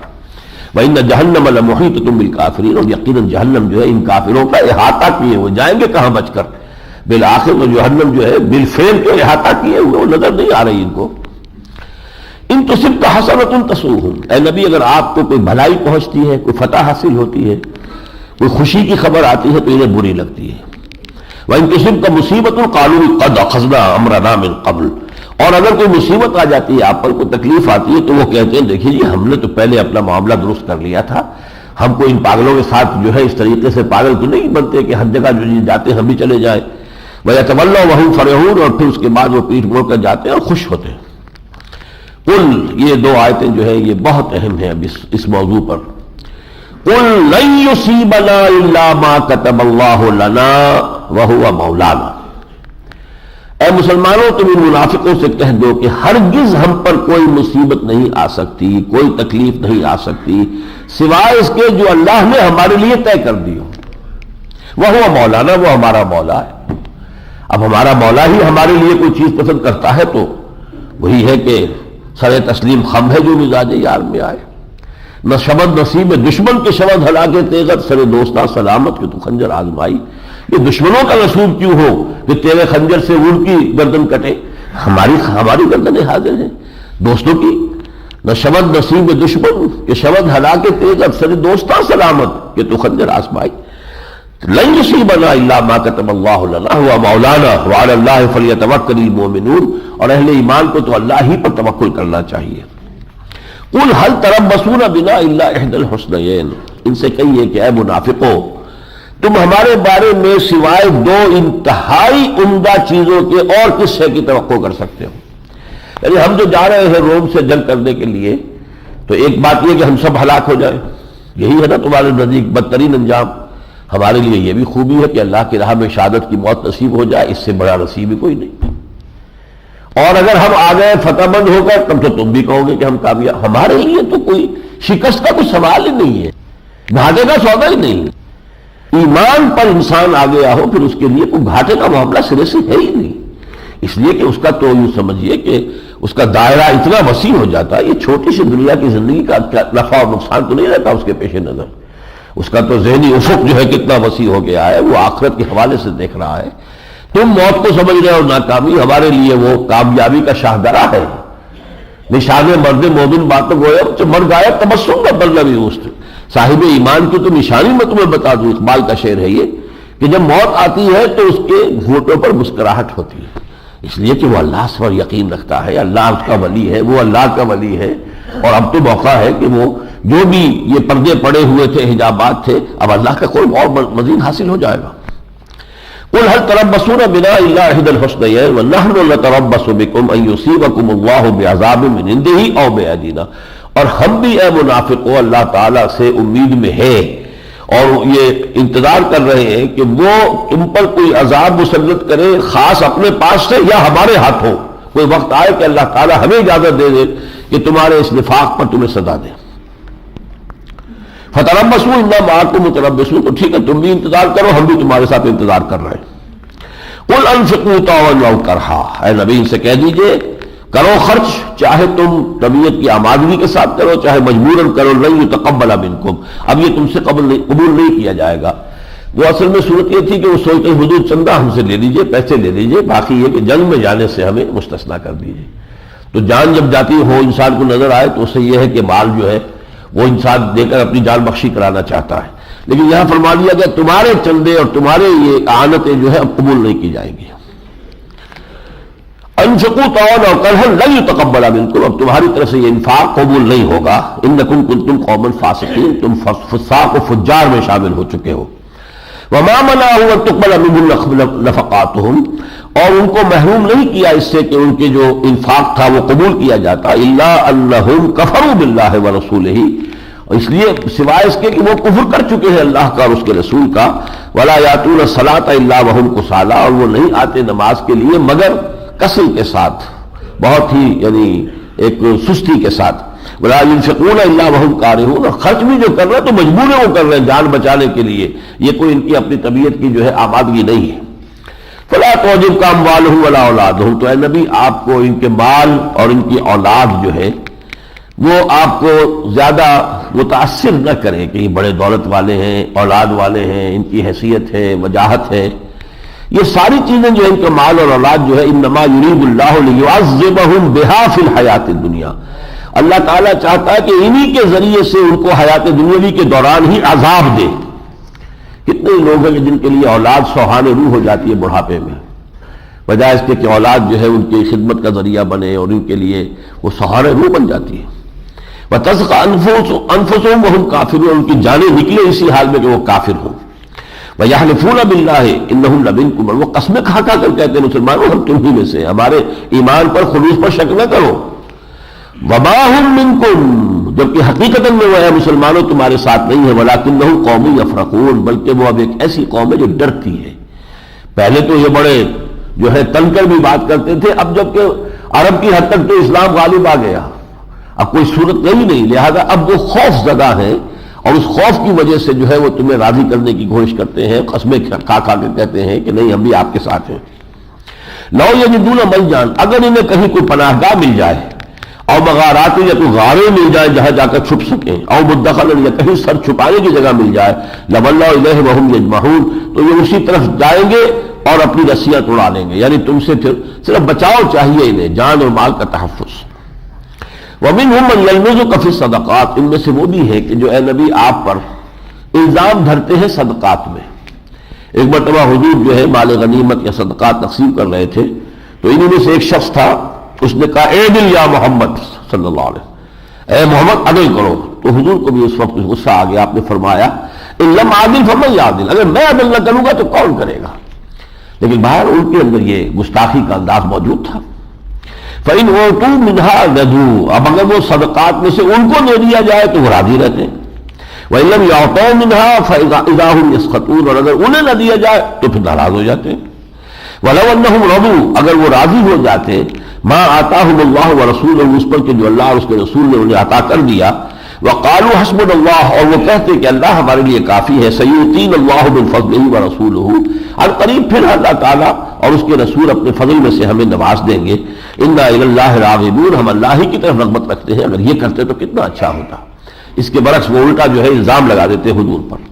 وَإِنَّ جَهَنَّمَ لَمُحِيطَةٌ بِالْكَافِرِينَ، اور یقیناً جہنم جو ہے ان کافروں کا احاطہ کیے ہوئے، جائیں گے کہاں بچ کر، بالآخر تو جہنم جو ہے بالفعل کے احاطہ کیے ہوئے، وہ نظر نہیں آ رہی ان کو۔ ان تصبک حسنۃ تسؤہم، اے نبی اگر آپ کو کوئی بھلائی پہنچتی ہے، کوئی فتح حاصل ہوتی ہے، کوئی خوشی کی خبر آتی ہے تو انہیں بری لگتی ہے۔ وَإِن تُصِبْكَ مُصِيبَةٌ قَالُوا قَدْ أَخَذْنَا أَمْرَنَا مِن قَبْلُ، اور اگر کوئی مصیبت آ جاتی ہے، آپ پر کوئی تکلیف آتی ہے، تو وہ کہتے ہیں دیکھیے جی ہم نے تو پہلے اپنا معاملہ درست کر لیا تھا، ہم کو ان پاگلوں کے ساتھ جو ہے اس طریقے سے پاگل تو نہیں بنتے کہ ہر جگہ جو جاتے ہم بھی چلے جائیں۔ وَيَتَوَلَّوْا وَهُمْ فَرِحُونَ، اور پھر اس کے بعد وہ پیٹھ موڑ کر جاتے ہیں اور خوش ہوتے ہیں۔ قل، یہ دو آیتیں جو ہے یہ بہت اہم ہیں اب اس موضوع پر۔ قل لن یصیبنا الا ما کتب اللہ لنا وہو مولانا، اے مسلمانوں تم ان منافقوں سے کہہ دو کہ ہرگز ہم پر کوئی مصیبت نہیں آ سکتی، کوئی تکلیف نہیں آ سکتی سوائے اس کے جو اللہ نے ہمارے لیے طے کر دی ہو۔ وہو مولانا، وہ ہمارا مولا ہے۔ اب ہمارا مولا ہی ہمارے لیے کوئی چیز پسند کرتا ہے تو وہی ہے کہ سر تسلیم خم ہے جو مزاج یار میں آئے۔ نہ شبد نصیب دشمن کے شبد ہلاکے تیغت، سر دوستاں سلامت کہ تو خنجر آزمائی۔ یہ دشمنوں کا نصیب کیوں ہو کہ تیرے خنجر سے ان کی گردن کٹے، ہماری گردنیں حاضر ہیں دوستوں کی۔ نہ شبد نصیب دشمن کہ شبد ہلاکے تیغت، سر دوستاں سلامت کہ تو خنجر آزمائی۔ لن یصیبنا الا ما کتب اللہ لنا هو مولانا وعلی اللہ فلیتوکل المؤمنون، اور اہل ایمان کو تو اللہ ہی پر توکل کرنا چاہیے۔ قل هل تربصون بنا الا احدى الحسنيين، ان سے کہیے کہ اے منافقو تم ہمارے بارے میں سوائے دو انتہائی عمدہ چیزوں کے اور کس شے کی توقع کر سکتے ہو؟ یعنی ہم جو جا رہے ہیں روم سے جنگ کرنے کے لیے، تو ایک بات یہ کہ ہم سب ہلاک ہو جائیں، یہی ہے نا تمہارے نزدیک بدترین انجام۔ ہمارے لیے یہ بھی خوبی ہے کہ اللہ کی راہ میں شہادت کی موت نصیب ہو جائے، اس سے بڑا نصیب ہی کوئی نہیں۔ اور اگر ہم آ گئے فتح مند ہو کر، تب تو تم بھی کہو گے کہ ہم کامیاب۔ ہمارے لیے تو کوئی شکست کا کوئی سوال ہی نہیں ہے، گھاٹے کا سودا ہی نہیں۔ ایمان پر انسان آ گیا ہو پھر اس کے لیے کوئی گھاٹے کا معاملہ سرے سے ہے ہی نہیں، اس لیے کہ اس کا تو یوں سمجھیے کہ اس کا دائرہ اتنا وسیع ہو جاتا ہے، یہ چھوٹی سی دنیا کی زندگی کا نفع اور نقصان تو نہیں رہتا اس کے پیش نظر، اس کا تو ذہنی افق جو ہے کتنا وسیع ہو گیا ہے، وہ آخرت کے حوالے سے دیکھ رہا ہے۔ تم موت کو سمجھ رہے ہو ناکامی، ہمارے لیے وہ کامیابی کا شاہدرہ ہے۔ نشان مرد مومن باتوں گویا مر گایا تبسم کا بلبی اوست، صاحب ایمان کی تو نشانی میں تمہیں بتا دوں، اقبال کا شعر ہے یہ کہ جب موت آتی ہے تو اس کے ہونٹوں پر مسکراہٹ ہوتی ہے، اس لیے کہ وہ اللہ پر یقین رکھتا ہے، اللہ اس کا ولی ہے، وہ اللہ کا ولی ہے۔ اور اب تو موقع ہے کہ وہ جو بھی یہ پردے پڑے ہوئے تھے، حجابات تھے، اب اللہ کا قرب اور مزید حاصل ہو جائے گا۔ قل هل تربصون بنا الا احدى الحسنيين ونحن نتربص بكم ان يصيبكم الله بعذاب من عنده او بأيدينا، اور ہم بھی اے منافقوں اللہ تعالیٰ سے امید میں ہے اور یہ انتظار کر رہے ہیں کہ وہ تم پر کوئی عذاب مسلط کرے، خاص اپنے پاس سے یا ہمارے ہاتھوں، کوئی وقت آئے کہ اللہ تعالیٰ ہمیں اجازت دے دے کہ تمہارے اس نفاق پر تمہیں سزا دے۔ فتربصوا انا معکم متربصون، تو ٹھیک ہے تم بھی انتظار کرو، ہم بھی تمہارے ساتھ انتظار کر رہے ہیں۔ قل انفقوا طوعا او کرہا، اے نبی سے کہہ دیجئے کرو خرچ، چاہے تم طبیعت کی آمادگی کے ساتھ کرو، چاہے مجبوراً کرو، لن یتقبل منکم، اب یہ تم سے قبول نہیں کیا جائے گا۔ وہ اصل میں صورت یہ تھی کہ وہ سوچتے حدود چندہ ہم سے لے لیجئے، پیسے لے لیجئے، باقی یہ کہ جنگ میں جانے سے ہمیں مستثنا کر دیجئے۔ تو جان جب جاتی ہو انسان کو نظر آئے تو اس سے یہ ہے کہ مال جو ہے وہ انسان دے کر اپنی جان بخشی کرانا چاہتا ہے، لیکن یہاں فرما دیا گیا تمہارے چندے اور تمہارے یہ اعانتیں جو ہے اب قبول نہیں کی جائیں گی۔ انفقوا طوعا او کرہا لن یتقبل منکم، اب تمہاری طرف سے یہ انفاق قبول نہیں ہوگا۔ انکم کنتم قوما فاسقین، تم فساق و فجار میں شامل ہو چکے ہو۔ وما منعهم ان تقبل منهم نفقاتهم، اور ان کو محروم نہیں کیا اس سے کہ ان کے جو انفاق تھا وہ قبول کیا جاتا، الا انہم کفروا باللہ ورسولہ، اس لیے سوائے اس کے کہ وہ کفر کر چکے ہیں اللہ کا اور اس کے رسول کا۔ ولا یاتون الصلاۃ الا وهم کسالى، اور وہ نہیں آتے نماز کے لیے مگر کسل کے ساتھ، بہت ہی یعنی ایک سستی کے ساتھ۔ ولا ينفقون الا وهم كارهون، اور خرچ بھی جو کر رہے ہیں تو مجبور وہ کر رہے ہیں جان بچانے کے لیے، یہ کوئی ان کی اپنی طبیعت کی جو ہے آمادگی نہیں ہے۔ فلا تعجبك اموالهم ولا اولادهم، تو اے نبی آپ کو ان کے مال اور ان کی اولاد جو ہے وہ آپ کو زیادہ متاثر نہ کرے کہ یہ بڑے دولت والے ہیں، اولاد والے ہیں، ان کی حیثیت ہے، وجاہت ہے، یہ ساری چیزیں جو ان کا مال اور اولاد جو ہے انما یرید اللہ لیعذبہم بہا فی الحیات الدنیا، اللہ تعالیٰ چاہتا ہے کہ انہی کے ذریعے سے ان کو حیات دنیاوی کے دوران ہی عذاب دے۔ کتنے لوگ ہیں جن کے لیے اولاد سوہان روح ہو جاتی ہے بڑھاپے میں، بجائے اس کے کہ اولاد جو ہے ان کی خدمت کا ذریعہ بنے اور ان کے لیے وہ سوہان روح بن جاتی ہے۔ وَتَزْقَ أَنفُسُهُمْ وَهُمْ كَافِرُونَ، ان کی جانیں نکلے اسی حال میں کہ وہ کافر ہوں۔ وَيَحْلِفُونَ بِاللَّهِ إِنَّهُمْ لَمِنكُمْ، وہ قسمیں کھا کھا کر کہتے ہیں مسلمانوں ہم تم ہی میں سے، ہمارے ایمان پر خلوص پر شک نہ کرو۔ وَمَا هُمْ مِنكُمْ، جبکہ حقیقتاً میں وہ ہے مسلمانوں تمہارے ساتھ نہیں ہے، وَلَكِنَّهُمْ قَوْمٌ يَفْرَقُونَ، بلکہ وہ اب ایک ایسی قوم ہے جو ڈرتی ہے۔ پہلے تو یہ بڑے جو ہے تن کر بھی بات کرتے تھے، اب جبکہ عرب کی حد تک تو اسلام غالب آ گیا، اب کوئی صورت نہیں، لہذا اب وہ خوف زدہ ہیں، اور اس خوف کی وجہ سے جو ہے وہ تمہیں راضی کرنے کی کوشش کرتے ہیں، قسمیں کھا کھا کے کہتے ہیں کہ نہیں ہم بھی آپ کے ساتھ ہیں۔ لو یجدون ملجا، اگر انہیں کہیں کوئی پناہ گاہ مل جائے، او مغارات، یا کوئی غاریں مل جائے جہاں جا کر چھپ سکیں، او مدخلا، یا کہیں سر چھپانے کی جگہ مل جائے، لولوا الیہ وہم یجمعون، تو یہ اسی طرف جائیں گے اور اپنی رسیاں توڑا لیں گے، یعنی تم سے پھر صرف بچاؤ چاہیے انہیں، جان اور مال کا تحفظ۔ وَمِنْهُمْ مَنْ يَلْمِزُكَ فِي الصَّدَقَاتِ، ان میں سے وہ بھی ہے کہ جو اے نبی آپ پر الزام دھرتے ہیں صدقات میں۔ ایک مرتبہ حضور جو ہے مال غنیمت یا صدقات تقسیم کر رہے تھے، تو انہی میں سے ایک شخص تھا، اس نے کہا اے دل یا محمد صلی اللہ علیہ وسلم، اے محمد عدل کرو، تو حضور کو بھی اس وقت غصہ آ گیا، آپ نے فرمایا ان لم عادل فمن یعدل، اگر میں عدل نہ کروں گا تو کون کرے گا؟ لیکن باہر ان کے اندر یہ گستاخی کا انداز موجود تھا۔ فَإِنْ أُوتُوا مِنْهَا رَضُوا، اب اگر وہ صدقات میں سے ان کو دے دیا جائے تو وہ راضی رہتے ہیں۔ وَإِنْ لَمْ يُعْطَوْا مِنْهَا فَإِذَا هُمْ يَسْخَطُونَ، اور اگر انہیں نہ دیا جائے تو پھر ناراض ہو جاتے ہیں۔ وَلَوْ أَنَّهُمْ رَضُوا، اگر وہ راضی ہو جاتے مَا آتَاهُمُ اللَّهُ وَرَسُولُهُ، اس پر کہ جو اللہ اور اس کے رسول نے انہیں عطا کر دیا، وَقَالُوا حَسْبُنَا اللَّهُ، اور وہ کہتے کہ اللہ ہمارے لیے کافی ہے، سَيُؤْتِينَ اللَّهُ مِنْ فَضْلِهِ وَرَسُولُهُ، القریب پھر اللہ تعالیٰ اور اس کے رسول اپنے فضل میں سے ہمیں نواز دیں گے۔ اِنَّا إِلَى اللَّهِ رَاغِبُونَ، ہم اللہ ہی کی طرف رغبت رکھتے ہیں، اگر یہ کرتے تو کتنا اچھا ہوتا۔ اس کے برعکس وہ الٹا جو ہے الزام لگا دیتے حضور پر۔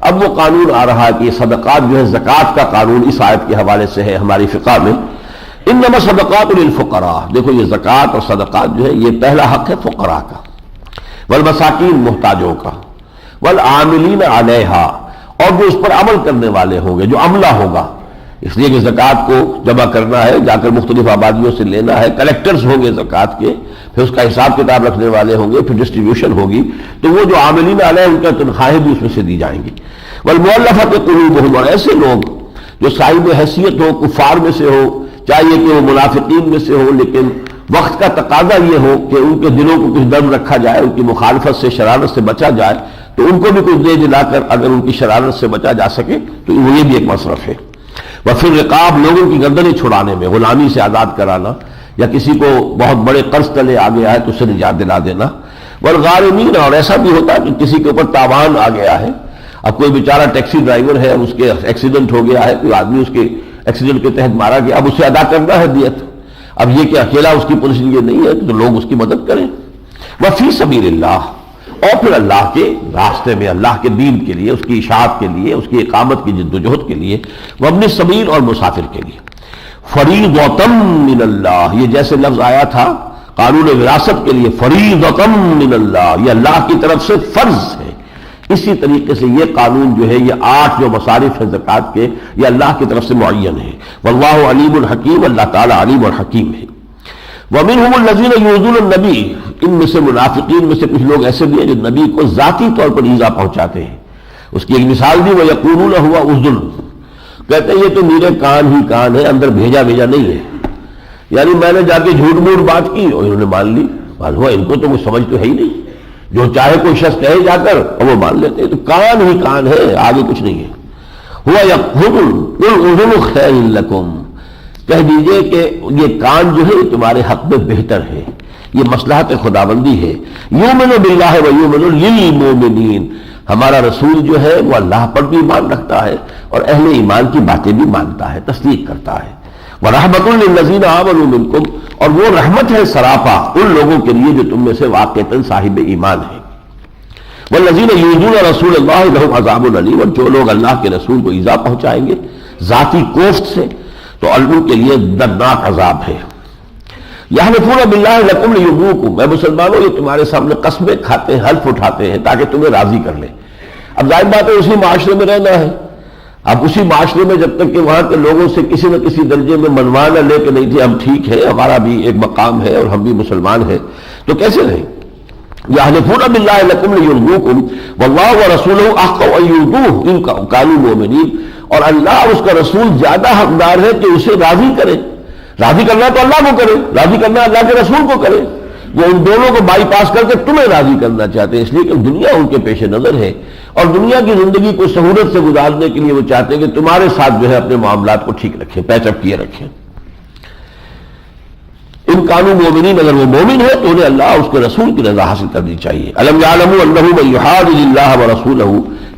اب وہ قانون آ رہا ہے کہ یہ صدقات جو ہے زکوٰۃ کا قانون اس آیت کے حوالے سے ہے ہماری فقہ میں۔ انما صدقات للفقراء، دیکھو یہ زکوٰۃ اور صدقات جو ہے یہ پہلا حق ہے فقراء کا، والمساکین محتاجوں کا، والعاملین علیہا، اور جو اس پر عمل کرنے والے ہوں گے، جو عملہ ہوگا، اس لیے کہ زکوٰۃ کو جمع کرنا ہے، جا کر مختلف آبادیوں سے لینا ہے، کلیکٹرز ہوں گے زکوٰۃ کے، پھر اس کا حساب کتاب رکھنے والے ہوں گے، پھر ڈسٹریبیوشن ہوگی، تو وہ جو عاملین علیہ ان کا تنخواہیں بھی اس میں سے دی جائیں گی۔ والمؤلفۃ قلوبہم، اور ایسے لوگ جو صاحب حیثیت ہو، کفار میں سے ہو، چاہیے کہ وہ منافقین میں سے ہو، لیکن وقت کا تقاضا یہ ہو کہ ان کے دلوں کو کچھ نرم رکھا جائے، ان کی مخالفت سے، شرارت سے بچا جائے، تو ان کو بھی کچھ دے دلا کر اگر ان کی شرارت سے بچا جا سکے تو یہ بھی ایک مصرف ہے۔ وفی الرقاب، لوگوں کی گردنیں چھڑانے میں، غلامی سے آزاد کرانا، یا کسی کو بہت بڑے قرض تلے آ گیا ہے تو اسے نجات دلا دینا۔ والغارمین، اور ایسا بھی ہوتا ہے کہ کسی کے اوپر تاوان آ گیا ہے، اب کوئی بیچارہ ٹیکسی ڈرائیور ہے، اس کے ایکسیڈنٹ ہو گیا ہے، کوئی آدمی اس کے ایکسیڈنٹ کے تحت مارا گیا، اب اسے ادا کرنا ہے دیت۔ اب یہ کہ اکیلا اس کی پوزیشن یہ نہیں ہے تو لوگ اس کی مدد کریں۔ وفی سبیل اللہ، اور پھر اللہ کے راستے میں، اللہ کے دین کے لیے، اس کی اشاعت کے لیے، اس کی اقامت کی جد و جہد کے لیے، وابن السبیل، اور مسافر کے لیے۔ فریضۃ من اللہ، یہ جیسے لفظ آیا تھا قانون وراثت کے لیے، فریضۃ من اللہ، یہ اللہ کی طرف سے فرض ہے، اسی طریقے سے یہ قانون جو ہے، یہ 8 جو مصارف ہیں زکوٰۃ کے، یہ اللہ کی طرف سے معین ہے۔ واللہ علیم الحکیم، اللہ تعالیٰ علیم اور حکیم ہے۔ ومنہم الذین یؤذون النبی، ان میں سے منافقین میں سے کچھ لوگ ایسے بھی ہیں جو نبی کو ذاتی طور پر ایذا پہنچاتے ہیں۔ اس کی ایک مثال دی، وَيَقُولُونَ هُوَ أُذُنٌ، کہتے ہیں یہ تو میرے کان ہی کان ہے، اندر بھیجا نہیں ہے، یعنی میں نے جا کے جھوٹ موٹ بات کی اور انہوں نے مان لی، معلوم ہوا ان کو تو کچھ سمجھ تو ہے ہی نہیں، جو چاہے کوئی شخص کہے جا کر اور وہ مان لیتے ہیں، تو کان ہی کان ہے، آگے کچھ نہیں ہے۔ هُوَ يَقُولُ قُلْ أُذُنُ خَيْرٌ لَكُمْ، کہہ دیجئے کہ یہ کان جو ہے تمہارے حق میں بہتر ہے، یہ مصلحت خداوندی ہے۔ یؤمن باللہ ویؤمن للمؤمنین، ہمارا رسول جو ہے وہ اللہ پر بھی ایمان رکھتا ہے اور اہل ایمان کی باتیں بھی مانتا ہے، تصدیق کرتا ہے۔ ورحمۃ للذین آمنوا منکم، اور وہ رحمت ہے سراپا ان لوگوں کے لیے جو تم میں سے واقعتاً صاحب ایمان ہیں۔ والذین یؤذون رسول اللہ لہم عذاب علیم، اور جو لوگ اللہ کے رسول کو ایذا پہنچائیں گے ذاتی کوفت سے تو ان کے لیے دردناک عذاب ہے۔ یحلفون باللہ لکم لیرضوکم، اے مسلمانوں یہ تمہارے سامنے قسمیں کھاتے ہیں، حلف اٹھاتے ہیں تاکہ تمہیں راضی کر لیں۔ اب ظاہر بات ہے اسی معاشرے میں رہنا ہے، اب اسی معاشرے میں جب تک کہ وہاں کے لوگوں سے کسی نہ کسی درجے میں منوا نہ لے کے نہیں تھے ہم ٹھیک ہے، ہمارا بھی ایک مقام ہے اور ہم بھی مسلمان ہیں، تو کیسے رہیں؟ یحلفون باللہ لکم لیرضوکم واللہ ورسولہ احق ان یرضوہ ان کانوا مؤمنین، اور اللہ اور اس کا رسول زیادہ حقدار ہے کہ اسے راضی کرے۔ راضی کرنا تو اللہ کو کرے، راضی کرنا اللہ کے رسول کو کرے، وہ ان دونوں کو بائی پاس کر کے تمہیں راضی کرنا چاہتے ہیں، اس لیے کہ دنیا ان کے پیش نظر ہے اور دنیا کی زندگی کو سہولت سے گزارنے کے لیے وہ چاہتے ہیں کہ تمہارے ساتھ جو ہے اپنے معاملات کو ٹھیک رکھیں، پیچ اپ کیے رکھیں۔ ان کانوا مومنین، اگر وہ مومن ہے تو انہیں اللہ اور اس کے رسول کی رضا حاصل کرنی چاہیے۔ الم یعلموا انہ من یحادد اللہ ورسولہ،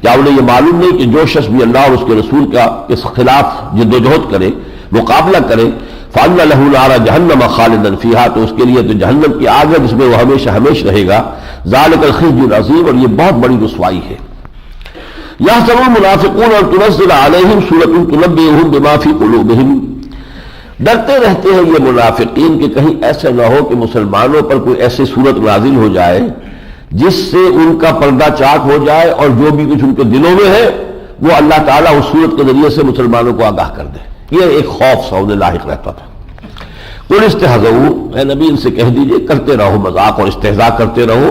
کیا انہیں یہ معلوم نہیں کہ جو شخص بھی اللہ اور اس کے رسول کے خلاف جد و جہد کرے، مقابلہ کرے، فَأَنَّ لَهُ نَارَ جَهَنَّمَ خَالِدًا فِيهَا، تو اس کے لیے تو جہنم کی آگ ہے جس میں وہ ہمیشہ رہے گا۔ ذَلِكَ الْخِزْيُ الْعَظِيمُ، اور یہ بہت بڑی رسوائی ہے۔ يَحْسَبُ الْمُنَافِقُونَ أَن تُنَزَّلَ عَلَيْهِمْ سُورَةٌ تُنَبِّئُهُم بِمَا فِي قُلُوبِهِمْ، ڈرتے رہتے ہیں یہ منافقین کہ کہیں ایسا نہ ہو کہ مسلمانوں پر کوئی ایسی صورت نازل ہو جائے جس سے ان کا پردہ چاک ہو جائے اور جو بھی کچھ ان کے دلوں میں ہے وہ اللہ تعالیٰ اس صورت کے ذریعے سے مسلمانوں کو آگاہ کر دے۔ یہ ایک خوف سعود لاحق رہتا تھا۔ قل استہزؤ، اے نبی ان سے کہہ دیجئے کرتے رہو مذاق اور استہزاء کرتے رہو،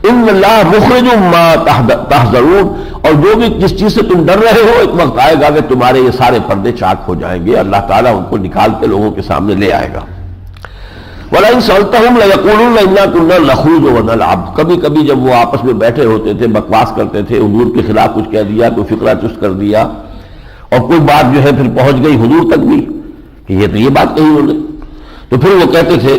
ان اللہ مخرج ما تحذرون، اور جو بھی جس چیز سے تم ڈر رہے ہو ایک وقت آئے گا کہ تمہارے یہ سارے پردے چاک ہو جائیں گے، اللہ تعالیٰ ان کو نکال کے لوگوں کے سامنے لے آئے گا۔ وَلَئِن سَأَلْتَهُمْ لَيَقُولُنَّ إِنَّا كُنَّا نَخُوضُ وَنَلْعَبُ، کبھی کبھی جب وہ آپس میں بیٹھے ہوتے تھے بکواس کرتے تھے، حضور کے خلاف کچھ کہہ دیا، کوئی فقرہ چست کر دیا، اور کوئی بات جو ہے پھر پہنچ گئی حضور تک بھی کہ یہ تو یہ بات کہی انہوں نے، تو پھر وہ کہتے تھے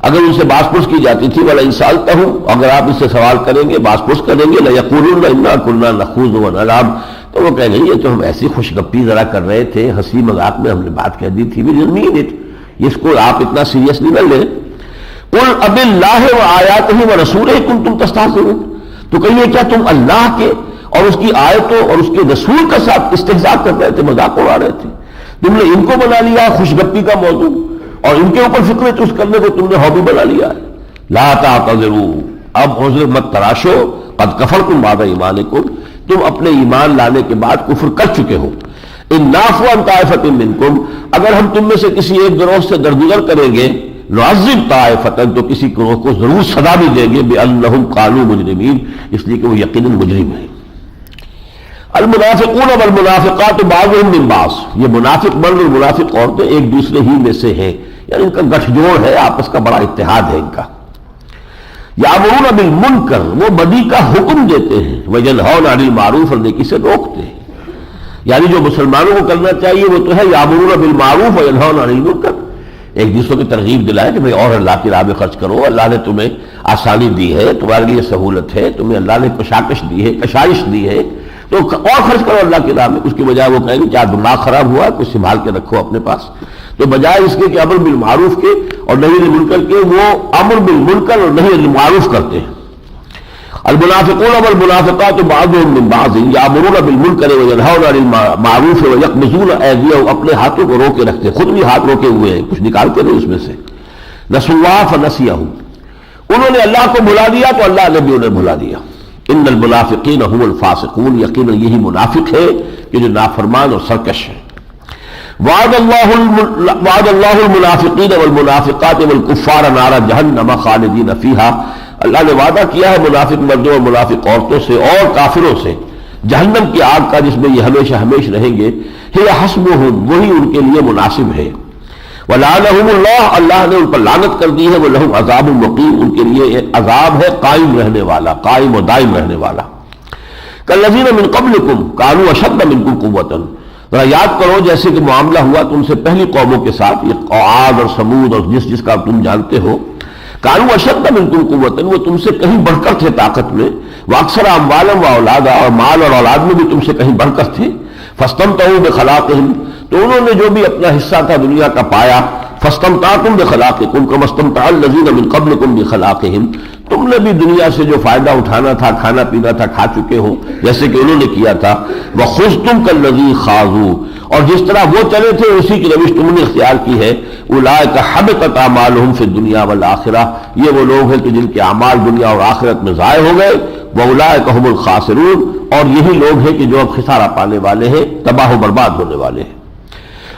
اگر ان سے باز پرس کی جاتی تھی وَلَئِن سَأَلْتَهُمْ، اگر آپ اس سے سوال کریں گے باز پرس کریں گے لَيَقُولُنَّ إِنَّا كُنَّا نَخُوضُ وَنَلْعَبُ، تو وہ کہیں گے یہ تو ہم ایسی خوش گپی ذرا کر رہے تھے، ہنسی مذاق میں ہم نے بات کہہ دی تھی، we didn't mean it، اس کو آپ اتنا سیریسلی نہ لیں۔ قُلْ أَبِاللَّهِ وَآيَاتِهِ وَرَسُولِهِ كُنتُمْ تَسْتَهْزِئُونَ، تو کہیے کیا تم اللہ کے اور اس کی آیتوں اور اس کے رسول کے ساتھ استہزاء کر رہے تھے، مذاق اڑا رہے تھے؟ تم نے ان کو بنا لیا خوش گپی کا موضوع، اور ان کے اوپر فکر چست کرنے کو تم نے ہابی بنا لیا ہے۔ لا تعتذروا، اب عذر مت تراشو، قد کفرتم بعد ایمانکم، تم اپنے ایمان لانے کے بعد کفر کر چکے ہو۔ ان نعفو عن طائفۃ منکم، اگر ہم تم میں سے کسی ایک گروہ سے درگزر کریں گے، نعذب طائفۃ، تو کسی گروہ کو ضرور سزا بھی دیں گے، بانہم قالوا مجرمین، اس لیے کہ وہ یقیناً مجرم ہیں۔ المنافقون والمنافقات بعضهم من بعض، یہ منافق مرد اور منافق عورتیں ایک دوسرے ہی میں سے ہیں، یعنی ان کا گٹھ جوڑ ہے، آپس کا بڑا اتحاد ہے ان کا۔ یامرون بالمنکر، وہ بدی کا حکم دیتے ہیں، وینہون عن المعروف، اور نیکی سے روکتے ہیں، یعنی جو مسلمانوں کو کرنا چاہیے وہ تو ہے یامرون بالمعروف وینہون عن المنکر، ایک دوسرے کی ترغیب دلائے کہ بھئی اور اللہ کی راہ میں خرچ کرو، اللہ نے تمہیں آسانی دی ہے، تمہارے لیے سہولت ہے، تمہیں اللہ نے کشاکش دی ہے، کشائش دی ہے، تو اور خرچ کرو اللہ کی راہ میں۔ اس کی بجائے وہ کہیں گے کیا دماغ خراب ہوا ہے، کچھ سنبھال کے رکھو اپنے پاس، تو بجائے اس کے کہ امر بالمعروف کے اور نہی عن المنکر کے، وہ امر بالمنکر اور نہی عن المعروف کرتے ہیں۔ المنافقون والمنافقات بعضهم من بعض یامرون بالمنکر وینہون عن المعروف ویقبضون ایدیہم، اپنے ہاتھوں کو روکے رکھتے، خود بھی ہاتھ روکے ہوئے ہیں، کچھ نکالتے نہیں اس میں سے۔ نسوا اللہ فنسیہم، انہوں نے اللہ کو بھلا دیا تو اللہ نے بھی انہیں بھلا دیا۔ ان المنافقین هم الفاسقون، یقیناً یہی منافق ہے کہ جو نافرمان اور سرکش ہے۔ وعد اللہ المنافقین والمنافقات والکفار نار جہنم خالدین فیہا، اللہ نے وعدہ کیا ہے منافق مردوں اور منافق عورتوں سے اور کافروں سے جہنم کی آگ کا، جس میں یہ ہمیشہ ہمیش رہیں گے۔ ہی حسبہم، وہی ان کے لیے مناسب ہے۔ وَلَعَنَهُمُ اللَّهُ، اللہ نے ان پر لعنت کر دی ہے، وَلَهُمْ عَذَابٌ مُقِيمٌ، ان کے لیے ایک عذاب ہے قائم رہنے والا، قائم و دائم رہنے والا۔ كَالَّذِينَ مِن قَبْلِكُمْ كَانُوا أَشَدَّ مِنكُمْ قُوَّةً، ذرا یاد کرو جیسے کہ معاملہ ہوا تم سے پہلی قوموں کے ساتھ، یہ عاد اور سمود اور جس کا تم جانتے ہو۔ كَانُوا أَشَدَّ مِنكُمْ قُوَّةً، وہ تم سے کہیں بڑھ کر تھے طاقت میں، وَأَكْثَرَ أَمْوَالًا وَأَوْلَادًا، اور مال اور اولاد میں بھی تم سے کہیں بڑھ کر تھے۔ فَاسْتَمْتَعُوا بِخَلَاقِهِمْ، تو انہوں نے جو بھی اپنا حصہ تھا دنیا کا پایا۔ فَاسْتَمْتَعْتُمْ بِخَلَاقِكُمْ كَمَا اسْتَمْتَعَ الَّذِينَ مِن قَبْلِكُمْ بِخَلَاقِهِمْ، تم نے بھی دنیا سے جو فائدہ اٹھانا تھا، کھانا پینا تھا، کھا چکے ہو جیسے کہ انہوں نے کیا تھا۔ وَخُذْتُمْ كَالَّذِي خَاضُوا، اور جس طرح وہ چلے تھے اسی کی روش تم نے اختیار کی ہے۔ اولئک حبطت اعمالهم فی الدنیا والآخرہ، یہ وہ لوگ ہیں کہ جن کے اعمال دنیا اور آخرت میں ضائع ہو گئے۔ واولئک هم الخاسرون، اور یہی لوگ ہیں کہ جو اب خسارہ پانے والے ہیں، تباہ و برباد ہونے والے ہیں۔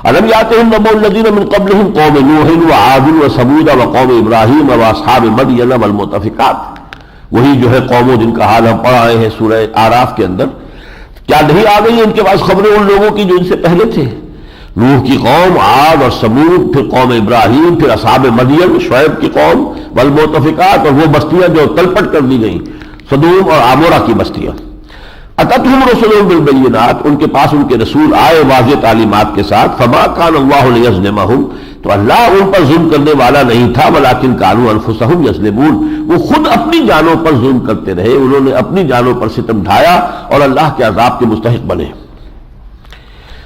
الم یاتہم نبأ الذین من قبلہم قوم نوح وعاد وثمود وقوم ابراہیم واصحاب مدین والمؤتفکات، وہی جو ہے قوموں جن کا حال ہم پڑھ آئے ہیں سورہ اعراف کے اندر۔ کیا نہیں آ گئی ان کے پاس خبریں ان لوگوں کی جو ان سے پہلے تھے؟ نوح کی قوم، عاد اور سمود، پھر قوم ابراہیم، پھر اصحاب مدین شعیب کی قوم، والمؤتفکات، اور وہ بستیاں جو تلپٹ کر دی گئیں، سدوم اور عمورہ کی بستیاں۔ اتتہم رسلہم بالبینات، ان کے پاس ان کے رسول آئے واضح تعلیمات کے ساتھ۔ فما کان اللہ لیظلمہم، تو اللہ ان پر ظلم کرنے والا نہیں تھا، ولکن کانوا انفسہم یظلمون، وہ خود اپنی جانوں پر ظلم کرتے رہے، انہوں نے اپنی جانوں پر ستم ڈھایا اور اللہ کے عذاب کے مستحق بنے۔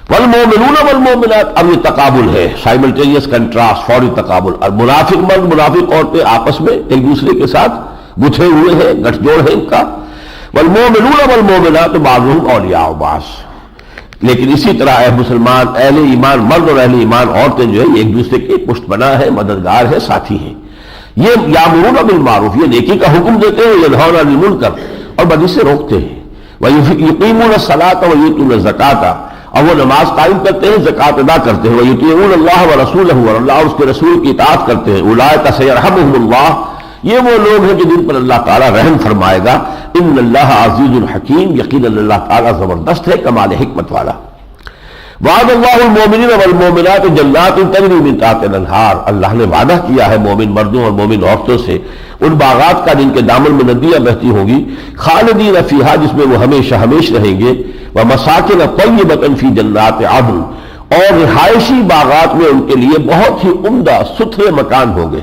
والمؤمنون والمؤمنات، اب یہ تقابل ہے، سائملٹینیس کنٹراسٹ، فوری تقابل۔ اور منافق مرد منافق عورتیں آپس میں ایک دوسرے کے ساتھ گتھے ہوئے ہیں، گٹھ جوڑ ہے ان کا۔ والمؤمنون والمؤمنات بعضهم اولیاء بعض، لیکن اسی طرح اے مسلمان، اہل ایمان مرد اور اہل ایمان عورتیں جو ہے یہ ایک دوسرے کے پشت بنا ہے، مددگار ہے، ساتھی ہیں۔ یہ یامرون بالمعروف، یہ نیکی کا حکم دیتے ہیں، ینہون عن المنکر، اور بدی سے روکتے ہیں۔ وَيُقِیمُونَ الصَّلَاةَ وَیُؤْتُونَ الزَّکَاةَ، اور وہ نماز قائم کرتے ہیں، زکوٰۃ ادا کرتے ہیں، وَيُطِيعُونَ اللَّهَ وَرَسُولَهُ، اور اللہ اور اس کے رسول کی اطاعت کرتے ہیں، أُولَٰئِكَ سَيَرْحَمُهُمُ اللَّهُ، یہ وہ لوگ ہیں کہ جن پر اللہ تعالیٰ رحم فرمائے گا۔ ان اللہ عزیز الحکیم، یقیناً اللہ تعالیٰ زبردست ہے، کمال حکمت والا۔ وعد اللہ المومنین والمومنات جنات تجری من تحتها الانہار، اللہ نے وعدہ کیا ہے مومن مردوں اور مومن عورتوں سے ان باغات کا جن کے دامن میں ندیاں بہتی ہوں گی، خالدین فیہا، جس میں وہ ہمیشہ ہمیش رہیں گے، ومساکن طیبۃ فی جنات عدن، اور رہائشی باغات میں ان کے لیے بہت ہی عمدہ ستھرے مکان ہوں گے۔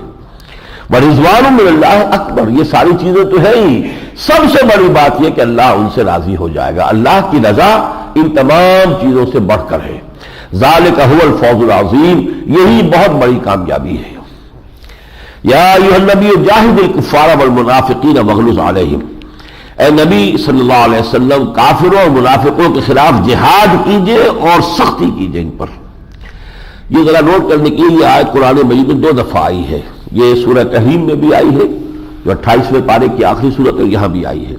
ورضوان من اللہ اکبر، یہ ساری چیزیں تو ہے ہی، سب سے بڑی بات یہ کہ اللہ ان سے راضی ہو جائے گا، اللہ کی رضا ان تمام چیزوں سے بڑھ کر ہے۔ ذالک هو الفوز العظیم، یہی بہت بڑی کامیابی ہے۔ یا ایھا النبی جاہد الکفار والمنافقین واغلظ علیہم، اے نبی صلی اللہ علیہ وسلم کافروں اور منافقوں کے خلاف جہاد کیجئے اور سختی کیجئے ان پر۔ یہ ذرا نوٹ کرنے کے لیے آیت قرآن مجید میں 2 دفعہ آئی ہے، یہ سورہ تحریم میں بھی آئی ہے جو 28ویں پارے کی آخری صورت ہے، یہاں بھی آئی ہے،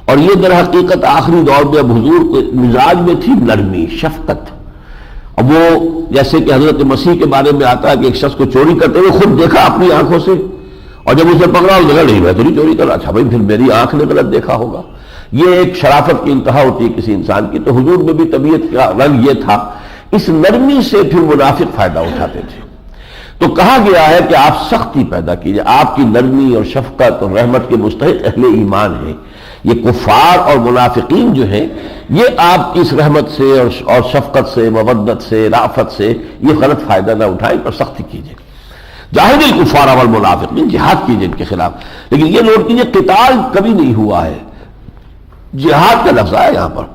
اور یہ در حقیقت آخری دور میں اب حضور کے مزاج میں تھی نرمی، شفقت۔ اب وہ جیسے کہ حضرت مسیح کے بارے میں آتا ہے کہ ایک شخص کو چوری کرتے ہوئے خود دیکھا اپنی آنکھوں سے، اور جب اسے پکڑا اس نے کہا نہیں میں تو نہیں چوری کر رہا، اچھا بھائی پھر میری آنکھ نے غلط دیکھا ہوگا۔ یہ ایک شرافت کی انتہا ہوتی ہے کسی انسان کی، تو حضور میں بھی طبیعت کا رنگ یہ تھا، اس نرمی سے پھر منافق فائدہ اٹھاتے تھے۔ تو کہا گیا ہے کہ آپ سختی پیدا کیجئے، آپ کی نرمی اور شفقت اور رحمت کے مستحق اہل ایمان ہیں۔ یہ کفار اور منافقین جو ہیں یہ آپ کی اس رحمت سے اور شفقت سے، مودت سے، رافت سے یہ غلط فائدہ نہ اٹھائیں، پر سختی کیجئے۔ جاہد الکفار والمنافقین، جہاد کیجئے ان کے خلاف، لیکن یہ نوٹ کیجئے قتال کبھی نہیں ہوا ہے، جہاد کا لفظ ہے یہاں پر،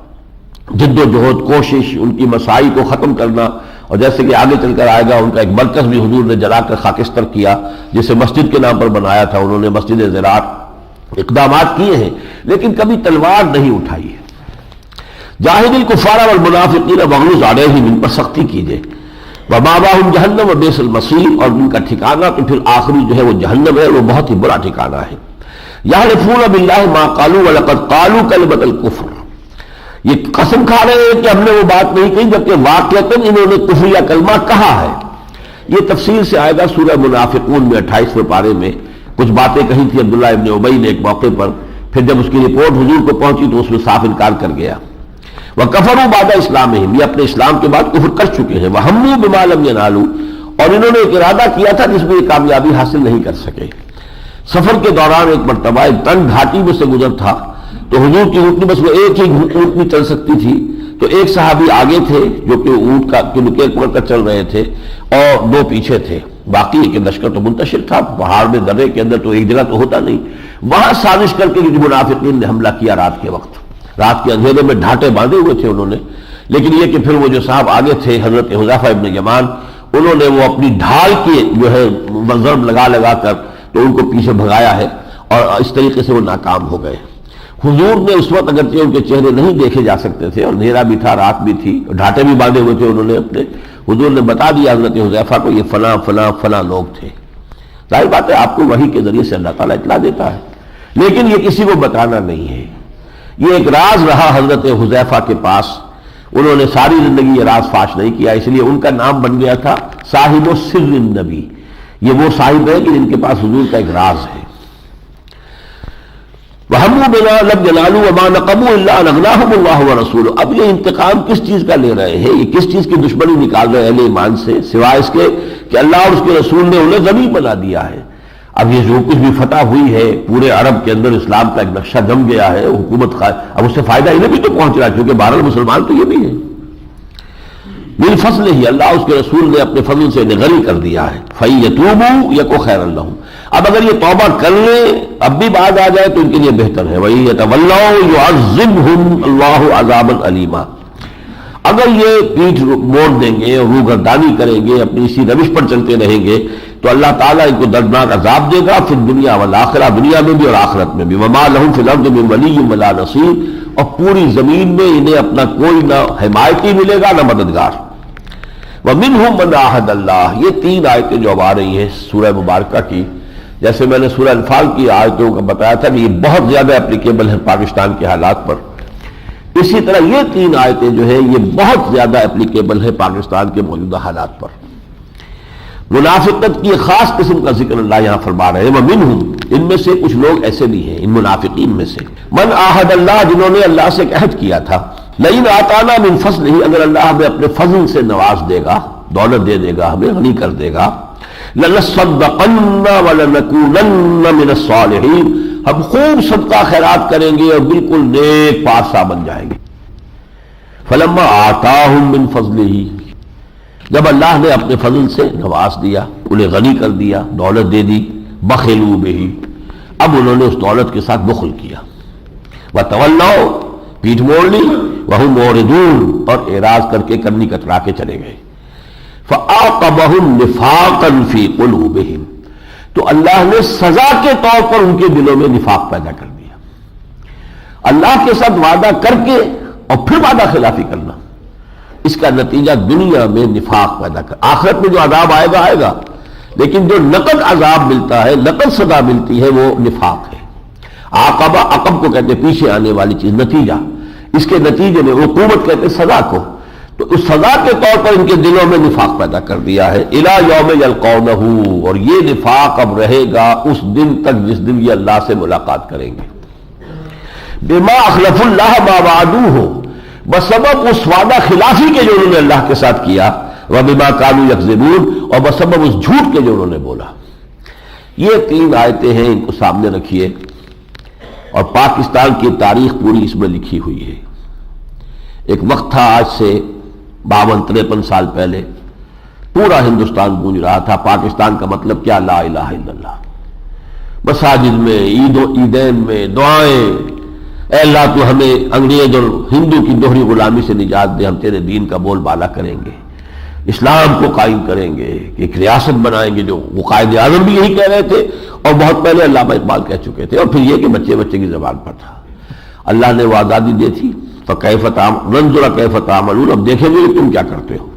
جد و جہد، کوشش، ان کی مسائی کو ختم کرنا۔ اور جیسے کہ آگے چل کر آئے گا ان کا ایک مرکز بھی حضور نے جلا کر خاکستر کیا، جسے مسجد کے نام پر بنایا تھا، انہوں نے مسجد زراعت، اقدامات کیے ہیں لیکن کبھی تلوار نہیں اٹھائی ہے۔ جاہد الکفار والمنافقین واغلظ علیہم، ان پر سختی کیجئے۔ ومأواہم جہنم وبئس المصیر، اور ان کا ٹھکانہ تو پھر آخری جو ہے وہ جہنم ہے، وہ بہت ہی برا ٹھکانہ ہے۔ یحلفون باللہ ما قالوا ولقد قالوا کلمۃ الکفر، یہ قسم کھا رہے ہیں کہ ہم نے وہ بات نہیں کہی جبکہ واقعتاً انہوں نے کفریہ کلمہ کہا ہے۔ یہ تفصیل سے آئے گا سورہ منافقون میں 28ویں پارے میں، کچھ باتیں کہی تھی عبداللہ ابن ابی نے ایک موقع پر، پھر جب اس کی رپورٹ حضور کو پہنچی تو اس میں صاف انکار کر گیا۔ وَكَفَرُوا بَعْدَ إِسْلَامِهِمْ، یہ اپنے اسلام کے بعد کفر کر چکے ہیں۔ وَهَمُّوا بِمَا لَمْ يَنَالُوا، اور انہوں نے ایک ارادہ کیا تھا جس میں یہ کامیابی حاصل نہیں کر سکے۔ سفر کے دوران ایک مرتبہ ایک تنگ گھاٹی میں سے گزر تھا، تو حضور کی اونٹنی بس وہ ایک ہی اونٹنی چل سکتی تھی، تو ایک صحابی آگے تھے جو کہ اونٹ کا نکیل پکڑ کر چل رہے تھے، اور 2 پیچھے تھے۔ باقی کہ لشکر تو منتشر تھا، پہاڑ میں درے کے اندر تو ایک جگہ تو ہوتا نہیں، وہاں سازش کر کے منافقین نے حملہ کیا رات کے وقت، رات کے اندھیرے میں ڈھانٹے باندھے ہوئے تھے انہوں نے، لیکن یہ کہ پھر وہ جو صاحب آگے تھے حضرت حذیفہ ابن یمان، انہوں نے وہ اپنی ڈھال کی جو ہے ضرب لگا کر تو ان کو پیچھے بھگایا ہے، اور اس طریقے سے وہ ناکام ہو گئے۔ حضور نے اس وقت اگرچہ ان کے چہرے نہیں دیکھے جا سکتے تھے، اور اندھیرا بھی تھا، رات بھی تھی، ڈھانٹے بھی باندھے ہوئے تھے انہوں نے اپنے، حضور نے بتا دیا حضرت حذیفہ کو یہ فلاں فلاں فلاں لوگ تھے۔ ظاہر بات ہے آپ کو وحی کے ذریعے سے اللہ تعالیٰ اطلاع دیتا ہے، لیکن یہ کسی کو بتانا نہیں ہے، یہ ایک راز رہا حضرت حذیفہ کے پاس، انہوں نے ساری زندگی یہ راز فاش نہیں کیا، اس لیے ان کا نام بن گیا تھا صاحب السر النبی، یہ وہ صاحب ہے کہ جن کے پاس حضور کا ایک راز ہے۔ وَهَمُّوا بِمَا لَمْ يَنَالُوا وَمَا نَقَمُوا إِلَّا أَنْ أَغْنَاهُمُ اللَّهُ وَرَسُولُهُ، اب یہ انتقام کس چیز کا لے رہے ہیں، یہ کس چیز کی دشمنی نکال رہے ہیں اہل ایمان سے، سوائے اس کے کہ اللہ اور اس کے رسول نے انہیں غنی بنا دیا ہے۔ اب یہ جو کچھ بھی فتح ہوئی ہے پورے عرب کے اندر، اسلام کا ایک نقشہ جم گیا ہے، حکومت اب اس سے فائدہ انہیں بھی تو پہنچ رہا ہے، کیونکہ بہرحال مسلمان تو یہ بھی ہے۔ من فضل ہی، اللہ اس کے رسول نے اپنے فضل سے انہیں غنی کر دیا ہے۔ فَإِن يَتُوبُوا يَكُ خَيْرًا لَّهُمْ، اب اگر یہ توبہ کر لیں اب بھی بعد آ جائے تو ان کے لیے بہتر ہے۔ وَإِن يَتَوَلَّوْا يُعَذِّبْهُمْ اللَّهُ عَذَابًا أَلِيمًا، اگر یہ پیٹھ موڑ دیں گے اور روگردانی کریں گے، اپنی اسی روش پر چلتے رہیں گے، تو اللہ تعالیٰ ان کو دردناک عذاب دے گا، پھر دنیا والآخرہ، دنیا میں بھی اور آخرت میں بھی۔ وَمَا لَهُمْ فِي الْأَرْضِ مِن وَلِيٍّ وَلَا نَصِيرٍ، اور پوری زمین میں انہیں اپنا کوئی نہ حمایتی ملے گا نہ مددگار۔ وَمِنْهُمْ مَنْ عَاهَدَ اللَّهُ، یہ 3 آیتیں جو اب آ رہی ہیں سورہ مبارکہ کی، جیسے میں نے سورہ انفال کی آیتوں کا بتایا تھا کہ یہ بہت زیادہ اپلیکیبل ہے پاکستان کے حالات پر۔ اسی طرح یہ تین آیتیں جو ہے یہ بہت زیادہ اپلیکیبل ہے پاکستان کے موجودہ حالات پر۔ منافقت کی خاص قسم کا ذکر اللہ یہاں فرما رہے ہیں، وَمِنْهُمْ، ان میں سے کچھ لوگ ایسے بھی ہیں ان منافقین میں سے، من عاہد اللہ، جنہوں نے اللہ سے عہد کیا تھا، لئن آتانا من فضلہ، اگر اللہ ہمیں اپنے فضل سے نواز دے گا، دولت دے دے گا، ہمیں غنی کر دے گا، لَنَصَّدَّقَنَّ وَلَنَكُونَنَّ مِنَ الصَّالِحِينَ، ہم خوب صدقہ خیرات کریں گے اور بالکل نیک پارسا بن جائیں گے۔ فَلَمَّا آتَاهُم مِّن فَضْلِهِ، جب اللہ نے اپنے فضل سے نواز دیا، انہیں غنی کر دیا، دولت دے دی، بخلوا بہ، اب انہوں نے اس دولت کے ساتھ بخل کیا، وتولوا، پیٹھ موڑ لی، وہم معرضون، اور اعراض کر کے کرنی کترا کے چلے گئے، فَأَعْقَبَهُمْ نِفَاقًا فِي قُلُوبِهِمْ، تو اللہ نے سزا کے طور پر ان کے دلوں میں نفاق پیدا کر دیا۔ اللہ کے ساتھ وعدہ کر کے اور پھر وعدہ خلافی کرنا، اس کا نتیجہ دنیا میں نفاق پیدا کر، آخرت میں جو عذاب آئے گا آئے گا، لیکن جو نقد عذاب ملتا ہے، نقد سزا ملتی ہے، وہ نفاق ہے۔ عاقبہ، عقب کو کہتے پیچھے آنے والی چیز، نتیجہ، اس کے نتیجے میں عقوبت کہتے سزا کو، تو اس سزا کے طور پر ان کے دلوں میں نفاق پیدا کر دیا ہے۔ الی یوم یلقونہ، اور یہ نفاق اب رہے گا اس دن تک جس دن یہ اللہ سے ملاقات کریں گے۔ بما اخلف اللہ ما وعدوہ، بسبب اس وعدہ خلافی کے جو انہوں نے اللہ کے ساتھ کیا، وبما کانوا یکذبون، اور بسبب اس جھوٹ کے جو انہوں نے بولا۔ یہ تین آیتیں ہیں، ان کو سامنے رکھیے، اور پاکستان کی تاریخ پوری اس میں لکھی ہوئی ہے۔ ایک وقت تھا آج سے 52-53 سال پہلے، پورا ہندوستان گونج رہا تھا پاکستان کا مطلب کیا، لا الہ الا اللہ، مساجد میں، عیدین میں دعائیں، اے اللہ تو ہمیں انگریز اور ہندو کی دوہری غلامی سے نجات دے، ہم تیرے دین کا بول بالا کریں گے، اسلام کو قائم کریں گے، ایک ریاست بنائیں گے، جو وہ قائد اعظم بھی یہی کہہ رہے تھے اور بہت پہلے علامہ اقبال کہہ چکے تھے، اور پھر یہ کہ بچے بچے کی زبان پر تھا۔ اللہ نے وہ آزادی دی تھی، فَكَيْفَ نَنظُرَ كَيْفَ تَعْمَلُونَ، اب دیکھیں گے کہ تم کیا کرتے ہو۔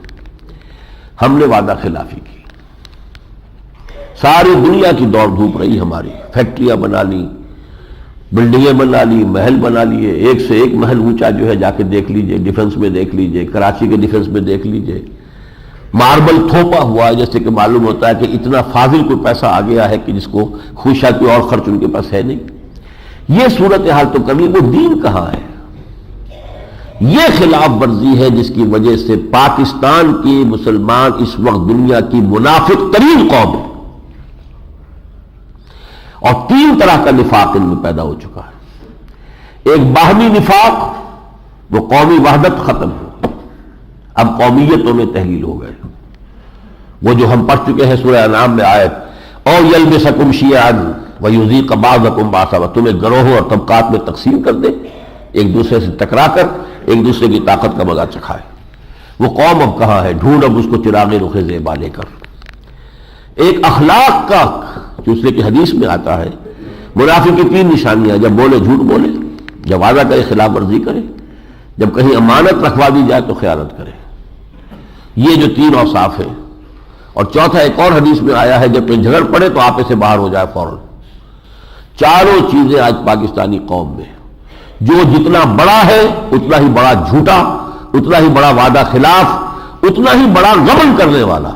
ہم نے وعدہ خلافی کی، ساری دنیا کی دوڑ دھوپ رہی ہماری، فیکٹریاں بنا لی، بلڈنگیں بنا لی، محل بنا لیے، ایک سے ایک محل اونچا جو ہے جا کے دیکھ لیجئے، ڈیفنس میں دیکھ لیجئے، کراچی کے ڈیفنس میں دیکھ لیجئے، ماربل تھوپا ہوا ہے، جیسے کہ معلوم ہوتا ہے کہ اتنا فاضل کوئی پیسہ آ گیا ہے کہ جس کو خوشہ کوئی اور خرچ ان کے پاس ہے نہیں۔ یہ صورتحال تو کر لی، وہ دین کہاں ہے؟ یہ خلاف ورزی ہے جس کی وجہ سے پاکستان کی مسلمان اس وقت دنیا کی منافق ترین قوم ہے، اور تین طرح کا نفاق ان میں پیدا ہو چکا ہے۔ ایک باہمی نفاق، وہ قومی وحدت ختم ہو، اب قومیتوں میں تحلیل ہو گئے، وہ جو ہم پڑھ چکے ہیں سورہ انعام میں آیت، او یلبسکم شیعا ویذیق بعضکم بعضا، تمہیں گروہوں اور طبقات میں تقسیم کر دے، ایک دوسرے سے ٹکرا کر ایک دوسرے کی طاقت کا مزہ چکھائے۔ وہ قوم اب کہاں ہے؟ ڈھونڈ اب اس کو چراغ رخ زیبا لے کر۔ ایک اخلاق کا، جو اس لیے کہ حدیث میں آتا ہے منافق کی تین نشانیاں، جب بولے جھوٹ بولے، جب وعدہ کرے خلاف ورزی کرے، جب کہیں امانت رکھوا دی جائے تو خیانت کرے۔ یہ جو تین اوصاف ہیں، اور چوتھا ایک اور حدیث میں آیا ہے جب کوئی جھگڑ پڑے تو آپے سے باہر ہو جائے فوراً۔ چاروں چیزیں آج پاکستانی قوم میں، جو جتنا بڑا ہے اتنا ہی بڑا جھوٹا، اتنا ہی بڑا وعدہ خلاف، اتنا ہی بڑا غبن کرنے والا۔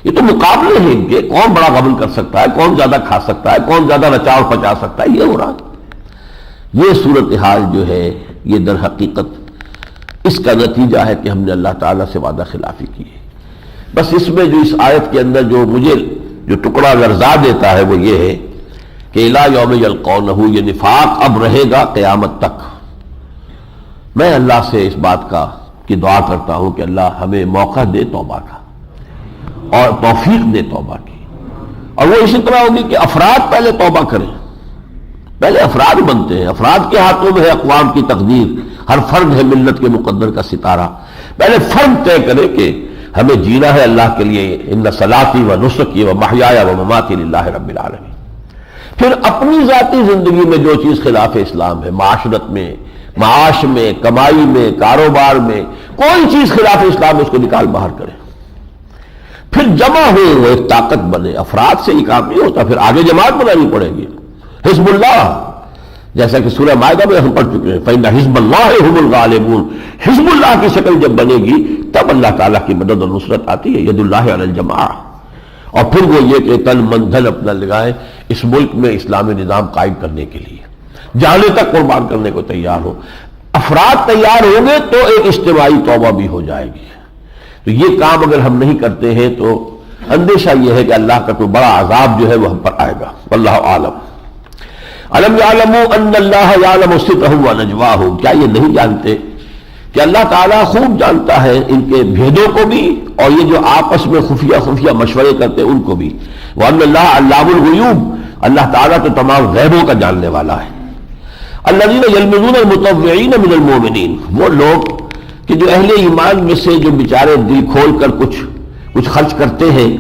یہ تو مقابلے ہیں کہ کون بڑا غبن کر سکتا ہے، کون زیادہ کھا سکتا ہے، کون زیادہ نچا اور پچا سکتا ہے، یہ ہو رہا ہے۔ یہ صورتحال جو ہے یہ در حقیقت اس کا نتیجہ ہے کہ ہم نے اللہ تعالیٰ سے وعدہ خلافی کی ہے۔ بس اس میں جو اس آیت کے اندر جو مجھے جو ٹکڑا لرزا دیتا ہے وہ یہ ہے کہ الی یوم یلقونہ، یہ نفاق اب رہے گا قیامت تک۔ میں اللہ سے اس بات کی دعا کرتا ہوں کہ اللہ ہمیں موقع دے توبہ کا اور توفیق دے توبہ کی، اور وہ اسی طرح ہوگی کہ افراد پہلے توبہ کریں، پہلے افراد بنتے ہیں، افراد کے ہاتھوں میں ہے اقوام کی تقدیر، ہر فرد ہے ملت کے مقدر کا ستارہ۔ پہلے فرد طے کرے کہ ہمیں جینا ہے اللہ کے لیے، ان صلاتی و نسکی و محیایا و مماتی للہ رب العالمین۔ پھر اپنی ذاتی زندگی میں جو چیز خلاف اسلام ہے، معاشرت میں، معاش میں، کمائی میں، کاروبار میں، کوئی چیز خلاف اسلام ہے اس کو نکال باہر کرے، پھر جمع ہوئے وہ ایک طاقت بنے۔ افراد سے یہ کام نہیں ہوتا، پھر آگے جماعت بنانی پڑے گی، حزب اللہ، جیسا کہ سورہ مائدہ میں ہم پڑھ چکے ہیں فَإِنَّ حِزْبَ اللَّهِ هُمُ الْغَالِبُونَ، حزب اللہ کی شکل جب بنے گی تب اللہ تعالیٰ کی مدد اور نصرت آتی ہے، ید اللہ علی الجماع۔ اور پھر وہ یہ کہ تن من دھن اپنا لگائیں اس ملک میں اسلامی نظام قائم کرنے کے لیے، جانے تک قربان کرنے کو تیار ہو۔ افراد تیار ہوں گے تو ایک اجتماعی توبہ بھی ہو جائے گی۔ تو یہ کام اگر ہم نہیں کرتے ہیں تو اندیشہ یہ ہے کہ اللہ کا کوئی بڑا عذاب جو ہے وہ ہم پر آئے گا، واللہ عالم۔ الم یعلموا ان اللہ یعلم سرهم ونجواهم، کیا یہ نہیں جانتے کہ اللہ تعالیٰ خوب جانتا ہے ان کے بھیدوں کو بھی اور یہ جو آپس میں خفیہ خفیہ مشورے کرتے ہیں ان کو بھی۔ وان اللہ علام الغیوب، اللہ تعالیٰ تو تمام غیبوں کا جاننے والا ہے۔ الذین یلمزون المطوعین من المؤمنین، وہ لوگ کہ جو اہل ایمان میں سے جو بیچارے دل کھول کر کچھ خرچ کرتے ہیں،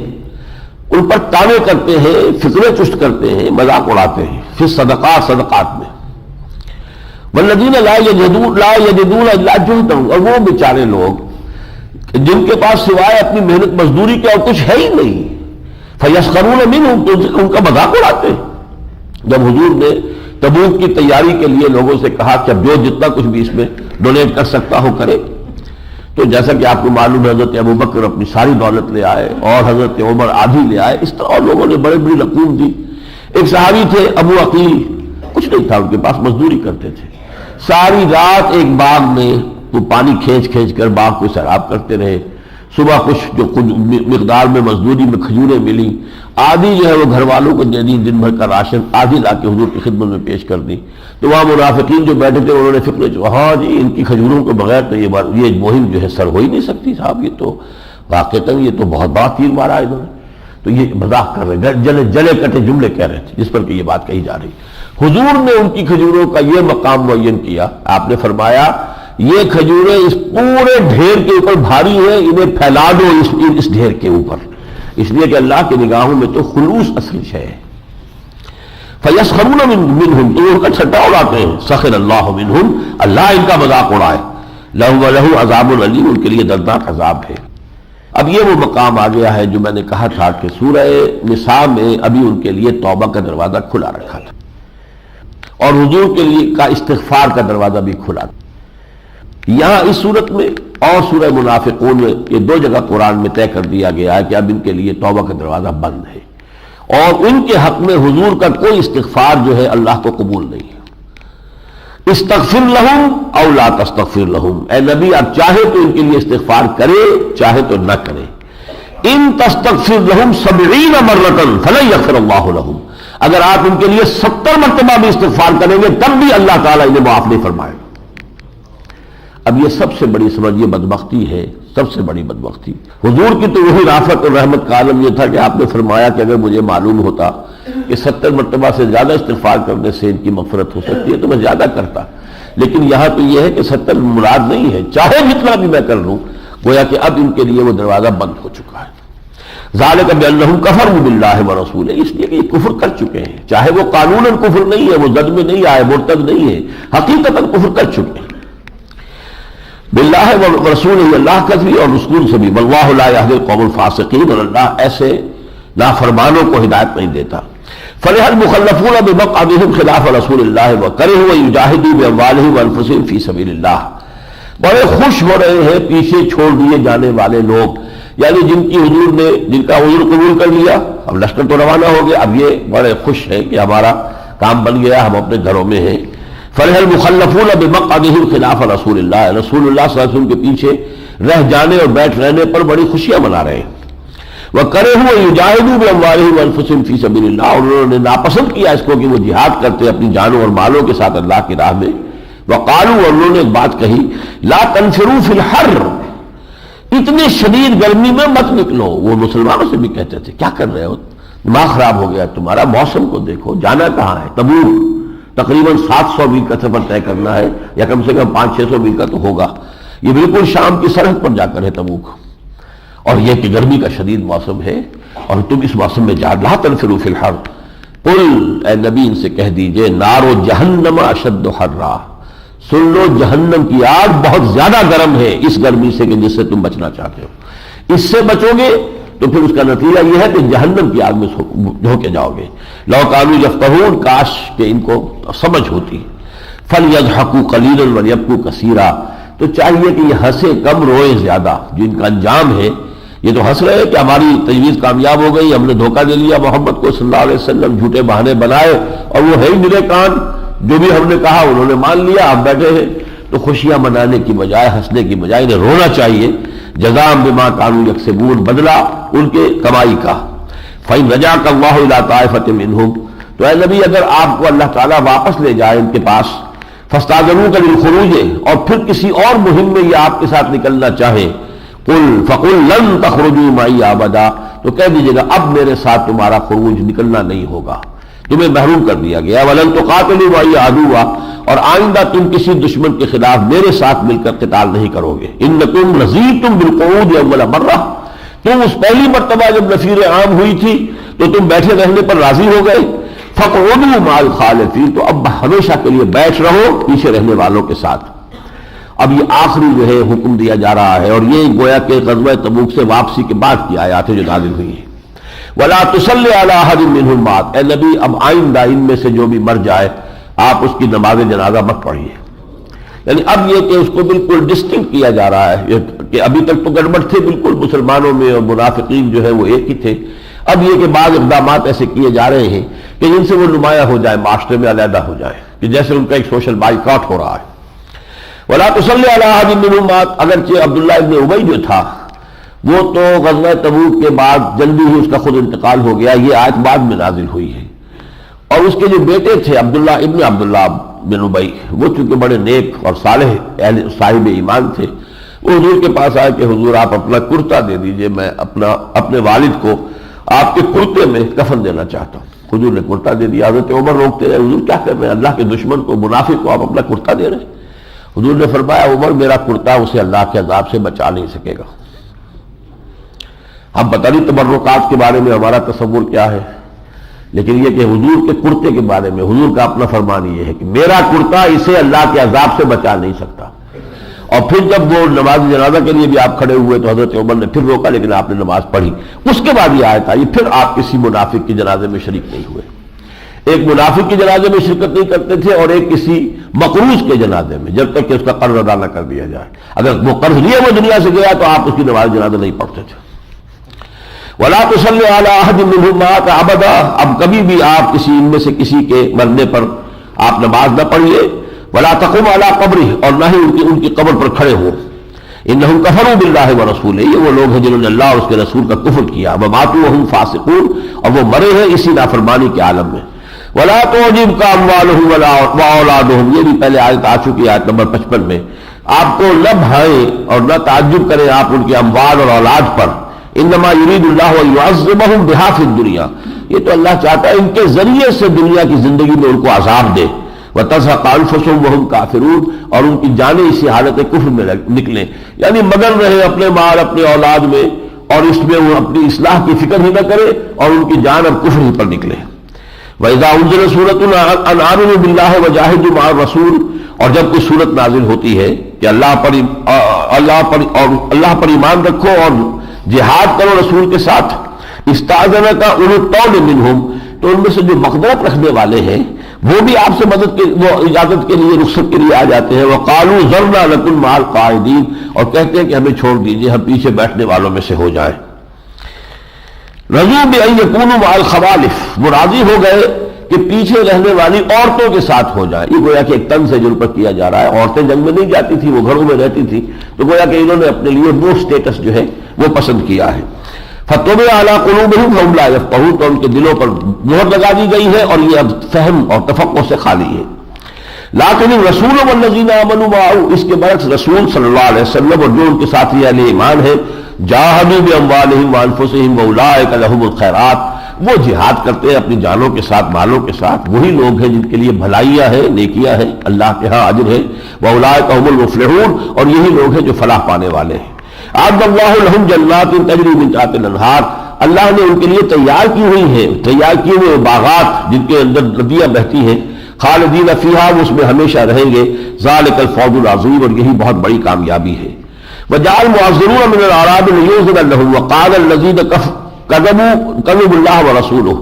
ان پر تانے کرتے ہیں، فکرے چست کرتے ہیں، مذاق اڑاتے ہیں فی صدقات میں۔ والذین لا یجدون الا جہدهم، اور وہ بیچارے لوگ جن کے پاس سوائے اپنی محنت مزدوری کے اور کچھ ہے ہی نہیں، فیسخرون منہم، تو ان کا مذاق اڑاتے ہیں۔ جب حضور نے تبوک کی تیاری کے لیے لوگوں سے کہا کہ اب جو جتنا کچھ بھی اس میں ڈونیٹ کر سکتا ہو کرے، تو جیسا کہ آپ کو معلوم ہے حضرت ابوبکر اپنی ساری دولت لے آئے اور حضرت عمر آدھی لے آئے، اس طرح لوگوں نے بڑی بڑی رقوم دی۔ ایک صحابی تھے ابو عقیل، کچھ نہیں تھا ان کے پاس، مزدوری کرتے تھے، ساری رات ایک باغ میں وہ پانی کھینچ کر باغ کو سیراب کرتے رہے۔ صبح کچھ مقدار میں مزدوری میں کھجوریں ملی، آدھی جو ہے وہ گھر والوں کو دے دی، دن بھر کا راشن آدھی لا کے حضور کی خدمت میں پیش کر دی۔ تو وہاں منافقین جو بیٹھے تھے انہوں نے فکر جو ہاں جی ان کی کھجوروں کے بغیر تو یہ مہم جو ہے سر ہو ہی نہیں سکتی صاحب، یہ تو واقعتاً یہ تو بہت بڑا تیر مارا انہوں نے۔ تو یہ مذاق کر رہے، جلے کٹے جملے کہہ رہے تھے جس پر کہ یہ بات کہی جا رہی۔ حضور نے ان کی کھجوروں کا یہ مقام معین کیا، آپ نے فرمایا یہ کھجوریں اس پورے ڈھیر کے اوپر بھاری ہیں، انہیں پھیلا دو اس ڈھیر کے اوپر، اس لیے کہ اللہ کی نگاہوں میں تو خلوص اصل شے ہے۔ فَيَسْخَرُونَ مِنْهُمْ، تو ان کا چھٹا اڑاتے ہیں، سخر اللہ منہم، اللہ ان کا مذاق اڑائے۔ لَهُ عَذَابٌ عَلِيمٌ، ان کے لیے دردناک عذاب ہے۔ اب یہ وہ مقام آ گیا ہے جو میں نے کہا تھا کہ سورہ نساء میں ابھی ان کے لیے توبہ کا دروازہ کھلا رکھا تھا اور حضور کے لیے کا استغفار کا دروازہ بھی کھلا تھا۔ یہاں اس صورت میں اور سورہ منافقون میں یہ دو جگہ قرآن میں طے کر دیا گیا ہے کہ اب ان کے لیے توبہ کا دروازہ بند ہے اور ان کے حق میں حضور کا کوئی استغفار جو ہے اللہ کو قبول نہیں ہے۔ استغفر لہم او لا تستغفر لہم، اے نبی آپ چاہے تو ان کے لیے استغفار کرے، چاہے تو نہ کرے۔ ان تستغفر لہم 70 مرۃ فلن یغفر اللہ لہم، اگر آپ ان کے لیے 70 مرتبہ بھی استغفار کریں گے تب بھی اللہ تعالیٰ انہیں معاف نہیں فرمائے گا۔ اب یہ سب سے بڑی سمجھیے بدبختی ہے، سب سے بڑی بدبختی۔ حضور کی تو وہی رافت اور رحمت کا عالم یہ تھا کہ آپ نے فرمایا کہ اگر مجھے معلوم ہوتا کہ 70 مرتبہ سے زیادہ استغفار کرنے سے ان کی مغفرت ہو سکتی ہے تو میں زیادہ کرتا، لیکن یہاں تو یہ ہے کہ 70 مراد نہیں ہے، چاہے جتنا بھی میں کر لوں، گویا کہ اب ان کے لیے وہ دروازہ بند ہو چکا ہے۔ ذالک بانہم کفروا باللہ ورسولہ، اس لیے کہ یہ کفر کر چکے ہیں، چاہے وہ قانوناً کفر نہیں ہے، وہ زد میں نہیں آئے، مرتد نہیں ہے، حقیقتاً کفر کر چکے ہیں باللہ ورسولہ، اللہ کا بھی اور رسول سے بھی۔ واللہ لا یہدی القوم الفاسقین، اور اللہ ایسے نافرمانوں کو ہدایت نہیں دیتا۔ فرح المخلفون بمقعدهم خلاف رسول اللہ وکرہوا ان یجاہدوا باموالہم وانفسہم فی سبیل اللہ، بڑے خوش ہو رہے ہیں پیچھے چھوڑ دیے جانے والے لوگ، یعنی جن کا حضور قبول کر لیا، اب لشکر تو روانہ ہو گیا، اب یہ بڑے خوش ہیں کہ ہمارا کام بن گیا، ہم اپنے گھروں میں ہیں۔ فرح المخلفون بمقعدهم خلاف رسول اللہ، رسول اللہ صلی اللہ علیہ وسلم کے پیچھے رہ جانے اور بیٹھ رہنے پر بڑی خوشیاں منا رہے ہیں۔ وَكَرِهُوا أَن يُجَاهِدُوا بِأَمْوَالِهِمْ وَأَنفُسِهِمْ فِي سَبِيلِ اللَّهِ، اور انہوں نے ناپسند کیا اس کو کہ وہ جہاد کرتے اپنی جانوں اور مالوں کے ساتھ اللہ کی راہ میں۔ وَقَالُوا، اور انہوں نے ایک بات کہی، لَا تَنْفِرُوا فِي الْحَرِّ، اتنی شدید گرمی میں مت نکلو۔ وہ مسلمانوں سے بھی کہتے تھے کیا کر رہے ہو، دماغ خراب ہو گیا تمہارا، موسم کو دیکھو، جانا کہاں ہے، تبوک، تقریباً 700 میل کا سفر طے کرنا ہے، یا کم سے کم 500-600 میل کا تو ہوگا، یہ بالکل شام کی سرحد پر جا کر ہے تبوک، اور یہ کہ گرمی کا شدید موسم ہے اور تم اس موسم میں جا لا تنفروا فی الحر، قل اے نبی ان سے کہہ دیجئے نار جہنم اشد حرا، سن لو جہنم کی آگ بہت زیادہ گرم ہے اس گرمی سے کہ جس سے تم بچنا چاہتے ہو، اس سے بچو گے تو پھر اس کا نتیجہ یہ ہے کہ جہنم کی آگ میں دھو کے جاؤ گے. لو کانوا یفقہون، کاش کہ ان کو سمجھ ہوتی. فلیضحکوا قلیلا ولیبکوا کثیرا، تو چاہیے کہ یہ ہنسے کم روئے زیادہ. جو ان کا انجام ہے، یہ تو ہنس رہے کہ ہماری تجویز کامیاب ہو گئی، ہم نے دھوکہ دے لیا محمد کو صلی اللہ علیہ وسلم، جھوٹے بہانے بنائے اور وہ ہے ہی میرے کان، جو بھی ہم نے کہا انہوں نے مان لیا، آپ بیٹھے ہیں. تو خوشیاں منانے کی بجائے، ہنسنے کی بجائے انہیں رونا چاہیے. جزاء بما كانوا یکسبون، بدلہ ان کے کمائی کا. فإن رجعك الله إلى طائفة منهم، تو اے نبی اگر آپ کو اللہ تعالیٰ واپس لے جائے ان کے پاس، فاستأذنوك للخروج، اور پھر کسی اور مہم میں یہ آپ کے ساتھ نکلنا چاہے، فقل لن تخرجوا معي ابدا، تو کہہ دیجیے گا اب میرے ساتھ تمہارا خروج نکلنا نہیں ہوگا، تمہیں محروم کر دیا گیا. ولن تقاتلوا معي عدوا، اور آئندہ تم کسی دشمن کے خلاف میرے ساتھ مل کر قتال نہیں کرو گے. انکم رضیتم بالقعود اول مرہ، تم اس پہلی مرتبہ جب نفیر عام ہوئی تھی تو تم بیٹھے رہنے پر راضی ہو گئے. فقعدوا مع الخالفین، تو اب ہمیشہ کے لیے بیٹھ رہو پیچھے رہنے والوں کے ساتھ. اب یہ آخری جو ہے حکم دیا جا رہا ہے، اور یہ گویا کہ غزوہ تبوک سے واپسی کے بعد کی آیات جو نازل ہوئی ہیں. وَلَا تُصَلِّ عَلَىٰ أَحَدٍ مِّنْهُمْ مَاتَ، اے نبی اب آئندہ ان میں سے جو بھی مر جائے آپ اس کی نماز جنازہ مت پڑھیے. یعنی اب یہ کہ اس کو بالکل ڈسٹنکٹ کیا جا رہا ہے کہ ابھی تک تو گڑبڑ تھے بالکل مسلمانوں میں، اور منافقین جو ہے وہ ایک ہی تھے. اب یہ کہ بعض اقدامات ایسے کیے جا رہے ہیں کہ جن سے وہ نمایاں ہو جائے، معاشرے میں علیحدہ ہو جائے، کہ جیسے ان کا ایک سوشل بائیکاٹ ہو رہا ہے. وَلَا تُصَلِّ عَلَىٰ أَحَدٍ مِّنْهُمْ مَاتَ، اگرچہ عبداللہ ابن ابی جو تھا وہ تو غزوہ تبوک کے بعد جلدی ہی اس کا خود انتقال ہو گیا، یہ آیت بعد میں نازل ہوئی ہے. اور اس کے جو بیٹے تھے عبداللہ بن ابی، وہ چونکہ بڑے نیک اور صالح صاحب ایمان تھے، وہ حضور کے پاس آئے کہ حضور آپ اپنا کرتا دے دیجئے، میں اپنے والد کو آپ کے کرتے میں کفن دینا چاہتا ہوں. حضور نے کرتا دے دیا. حضرت عمر روکتے رہے، حضور کیا کر رہے ہیں، اللہ کے دشمن کو، منافق کو آپ اپنا کرتا دے رہے ہیں. حضور نے فرمایا عمر میرا کرتا اسے اللہ کے عذاب سے بچا نہیں سکے گا. ہم پتہ نہیں تبرکات کے بارے میں ہمارا تصور کیا ہے، لیکن یہ کہ حضور کے کرتے کے بارے میں حضور کا اپنا فرمان یہ ہے کہ میرا کرتا اسے اللہ کے عذاب سے بچا نہیں سکتا. اور پھر جب وہ نماز جنازہ کے لیے بھی آپ کھڑے ہوئے تو حضرت عمر نے پھر روکا، لیکن آپ نے نماز پڑھی. اس کے بعد یہ آیت آئی، پھر آپ کسی منافق کے جنازے میں شریک نہیں ہوئے. ایک منافق کے جنازے میں شرکت نہیں کرتے تھے، اور ایک کسی مقروض کے جنازے میں، جب تک کہ اس کا قرض ادا نہ کر دیا جائے. اگر وہ قرض لیے وہ دنیا سے گیا تو آپ اس کی نماز جنازہ نہیں پڑھتے تھے. وَلَا تُصَلِّ عَلَىٰ أَحَدٍ مِّنْهُمْ مَاتَ أَبَدًا، اب کبھی بھی آپ کسی ان میں سے کسی کے مرنے پر آپ نماز نہ پڑھیے. وَلَا تَقُمْ عَلَىٰ قَبْرِهِ، اور نہ ہی ان کی قبر پر کھڑے ہو. إِنَّهُمْ كَفَرُوا بِاللَّهِ وَرَسُولِهِ، یہ وہ لوگ ہیں جنہوں نے اللہ اور اس کے رسول کا کفر کیا. وَمَاتُوا وَهُمْ فَاسِقُونَ، اور وہ مرے ہیں اسی نافرمانی کے عالم میں. وَلَا تُعْجِبْكَ أَمْوَالُهُمْ وَلَا أَوْلَادُهُمْ، یہ بھی پہلے آیت آ چکی، آیت نمبر 55 میں. آپ کو نہ بھائیں اور نہ تعجب کریں آپ ان کے اموال اور اولاد پر. انما یرید اللہ ان یعذبہم بہا فی الدنیا، یہ تو اللہ چاہتا ہے ان کے ذریعے سے دنیا کی زندگی میں ان کو عذاب دے. وَتَزْهَقَ أَنفُسُهُمْ وَهُمْ كَافِرُونَ، اور ان کی جانیں اسی حالت کفر میں نکلیں، یعنی مگن رہے اپنے مال اپنے اولاد میں، اور اس میں وہ اپنی اصلاح کی فکر ہی نہ کرے، اور ان کی جان اب کفر ہی پر نکلے. وَإِذَا أُنزِلَتْ سُورَةٌ أَنْ آمِنُوا بِاللَّهِ وَجَاهِدُوا مَعَ الرَّسُولِ، اور جب کوئی صورت نازل ہوتی ہے کہ اللہ پر ایمان رکھو اور جہاد کرو رسول کے ساتھ. استاذنک اولو الطول منہم، تو ان میں سے جو مقدرت رکھنے والے ہیں وہ بھی آپ سے مدد کے، وہ اجازت کے لیے، رخصت کے لیے آ جاتے ہیں. وقالوا ذرنا نکن مع القاعدین، اور کہتے ہیں کہ ہمیں چھوڑ دیجئے، ہم پیچھے بیٹھنے والوں میں سے ہو جائیں. رضوا بان یکونوا مع الخوالف، وہ راضی ہو گئے کہ پیچھے رہنے والی عورتوں کے ساتھ ہو جائیں. یہ گویا کہ ایک طنز ہے جن پر کیا جا رہا ہے. عورتیں جنگ میں نہیں جاتی تھی، وہ گھروں میں رہتی تھی، تو گویا کہ انہوں نے اپنے لیے وہ سٹیٹس جو ہے وہ پسند کیا ہے. فَطُبِعَ عَلَىٰ قُلُوبِهِمْ فَهُمْ لَا يَفْقَهُونَ، تو ان کے دلوں پر مہر لگا دی گئی ہے اور یہ اب فہم اور تفقہ سے خالی ہے. لیکن الرسول والذین آمنوا معه، اس کے برعکس رسول صلی اللہ علیہ وسلم اور جو ان کے ساتھی اہل ایمان ہیں، جاہدوا باموالہم وانفسہم واولئک لہم الخیرات، وہ جہاد کرتے ہیں اپنی جانوں کے ساتھ، مالوں کے ساتھ. وہی لوگ ہیں جن کے لیے بھلائیاں ہیں، نیکیاں ہیں، اللہ کے ہاں اجر ہے. واولئک هم المفلحون، اور یہی لوگ ہیں جو فلاح پانے والے ہیں. اعد اللہ لہم جنات تجری من تحتها الانہار، اللہ نے ان کے لیے تیار کی ہوئی ہیں، تیار کیے ہوئے باغات جن کے اندر ندیاں بہتی ہیں. خالدین فیہا، وہ اس میں ہمیشہ رہیں گے. ذالک الفوز العظیم، اور یہی بہت بڑی کامیابی ہے. وجعل معذرون من الاعراب ليؤذن لهم وقال الذين كذبوا اللہ ورسولہ،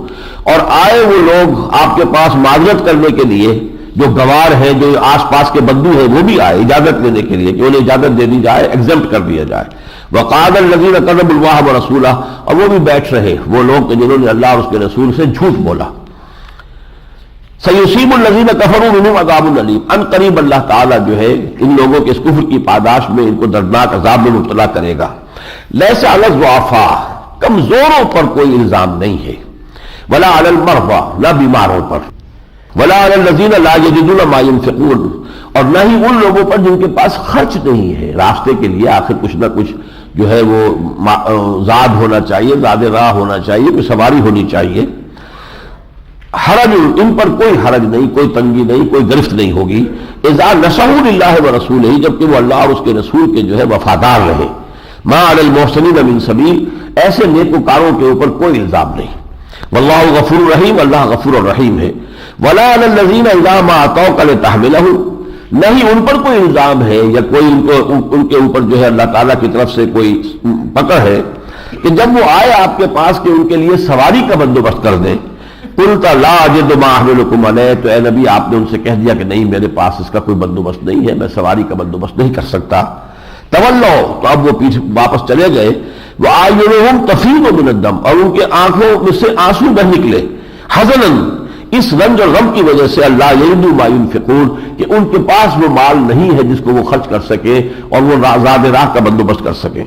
اور آئے وہ لوگ آپ کے پاس معذرت کرنے کے لیے، جو گوار ہیں، جو آس پاس کے بدو ہیں، وہ بھی آئے اجازت لینے کے لیے کہ انہیں اجازت دے دی جائے، ایگزمپٹ کر دیا جائے. وقال الذين كذبوا اللہ ورسولہ، اور وہ بھی بیٹھ رہے وہ لوگ کہ جنہوں نے اللہ اور اس کے رسول سے جھوٹ بولا. سیصیب الذین کفروا منہم عذاب علیم، ان قریب اللہ تعالیٰ جو ہے ان لوگوں کے اس کفر کی پاداش میں ان کو دردناک عذاب میں مبتلا کرے گا. لیس علی الضعفاء، کمزوروں پر کوئی الزام نہیں ہے، ولا علی المرضى، نہ بیماروں پر، ولا علی الذین لا یجدون ما ينفقون، اور نہ ہی ان لوگوں پر جن کے پاس خرچ نہیں ہے. راستے کے لیے آخر کچھ نہ کچھ جو ہے وہ زاد ہونا چاہیے، زاد راہ ہونا چاہیے، کوئی سواری ہونی چاہیے. حرج، ان پر کوئی حرج نہیں، کوئی تنگی نہیں، کوئی گرفت نہیں ہوگی. اذا نصحوا للہ ورسولہ، جبکہ وہ اللہ اور اس کے رسول کے جو ہے وفادار رہے. ما علی المحسنین من سبیل، ایسے نیکوکاروں کے اوپر کوئی الزام نہیں. واللہ غفور رحیم، اللہ غفور الرحیم ہے. ولا علی الذین اذا ما اتوک لتحملہ، نہ ہی ان پر کوئی الزام ہے یا کوئی ان کے اوپر جو ہے اللہ تعالیٰ کی طرف سے کوئی پکڑ ہے کہ جب وہ آئے آپ کے پاس کہ ان کے لیے سواری کا بندوبست کر دیں. قلت لا اجد ما احملکم علیہ، تو اے نبی آپ نے ان سے کہہ دیا کہ نہیں، میرے پاس اس کا کوئی بندوبست نہیں ہے، میں سواری کا بندوبست نہیں کر سکتا. تولوا، تو اب وہ پیچھے واپس چلے گئے. وَأَعْيُنُهُمْ تَفِيضُ مِنَ الدَّمْعِ، اور ان کے آنکھوں میں سے آنسو بہ نکلے. حزناً، اس رنج اور غم کی وجہ سے، اللہ یجدوا ما ينفقون، کہ ان کے پاس وہ مال نہیں ہے جس کو وہ خرچ کر سکے اور وہ زاد راہ کا بندوبست کر سکے.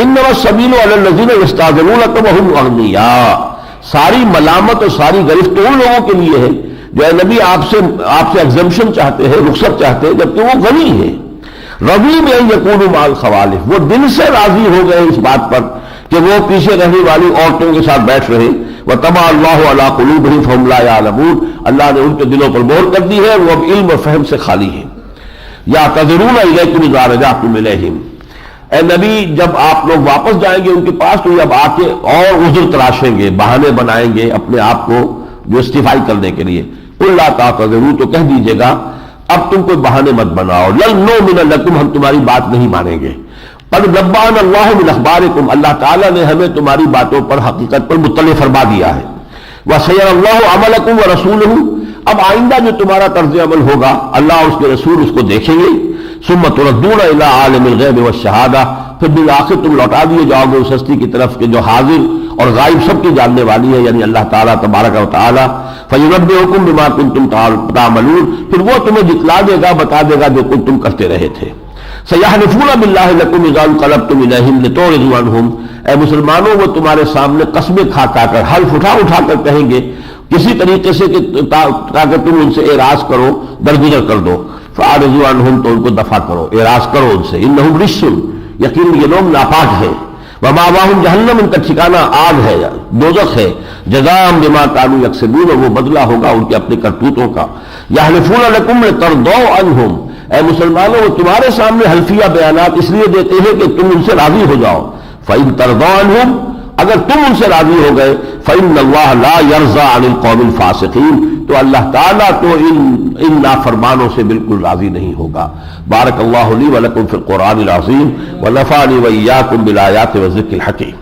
انما السبیل علی الذین یستأذنونک وهم اغنیاء، ساری ملامت اور ساری گرفت ان لوگوں کے لیے ہے جو اے نبی آپ سے ایگزمپشن چاہتے ہیں، رخصت چاہتے ہیں، جبکہ وہ غنی ہے. رضی بان یکونوا مع الخوالف، وہ دل سے راضی ہو گئے اس بات پر کہ وہ پیچھے رہنے والی عورتوں کے ساتھ بیٹھ رہے. وطبع اللہ علی قلوبہم فہم لا یعلمون، اللہ نے ان کے دلوں پر مہر کر دی ہے، وہ اب علم اور فہم سے خالی ہیں. یعتذرون الیکم اذا رجعتم الیہم، اے نبی جب آپ لوگ واپس جائیں گے ان کے پاس تو اب آ کے اور عذر تراشیں گے، بہانے بنائیں گے اپنے آپ کو جسٹیفائی کرنے کے لیے. قل لا تعتذروا، تو کہہ دیجیے گا اب تم کوئی بہانے مت بناؤ. لن نؤمن لکم، ہم تمہاری بات نہیں مانیں گے. قد نبأنا اللہ من اخبارکم، اللہ تعالیٰ نے ہمیں تمہاری باتوں پر حقیقت پر مطلع فرما دیا ہے. وسيرى اللہ عملکم ورسولہ، اب آئندہ جو تمہارا طرز عمل ہوگا اللہ اور اس کے رسول اس کو دیکھیں گے. ثم تردون الى عالم الغیب والشہادہ، پھر بالآخر تم لوٹا دیے جاؤ گے اس ہستی کی طرف کہ جو حاضر اور غائب سب کی جاننے والی ہے، یعنی اللہ تعالیٰ تبارک و تعالیٰ. فینبئکم بما کنتم تعملون، پھر وہ تمہیں دکھلا دے گا، بتا دے گا جو کچھ تم کرتے رہے تھے. سیحلفون باللہ لکم اذا انقلبتم الیہم لتعرضوا عنہم، اے مسلمانوں وہ تمہارے سامنے قسمیں کھا کر، حلف اٹھا اٹھا کر کہیں گے کسی طریقے سے کہ تاکہ تم ان سے اعراض کرو، درگزر کر دو. فاعرضوا عنہم، تو ان کو دفع کرو، اعراض کرو ان سے. انہم رجس، یقین یہ لوگ ناپاک ہیں. ومأواہم جہنم، ان کا ٹھکانہ آگ ہے، دوزخ ہے. جزاء بما کانوا یکسبون، اور وہ بدلہ ہوگا ان کے اپنے کرتوتوں کا. یحلفون لکم لترضوا عنہم، اے مسلمانوں وہ تمہارے سامنے حلفیہ بیانات اس لیے دیتے ہیں کہ تم ان سے راضی ہو جاؤ. فإن ترضوا عنہم، اگر تم ان سے راضی ہو گئے، فإن اللہ لا يرضى عن القوم الفاسقین، تو اللہ تعالیٰ تو ان نافرمانوں سے بالکل راضی نہیں ہوگا. بارک اللہ لی ولکم فی القرآن العظیم ونفعنی وإیاکم بالآیات والذکر الحکیم.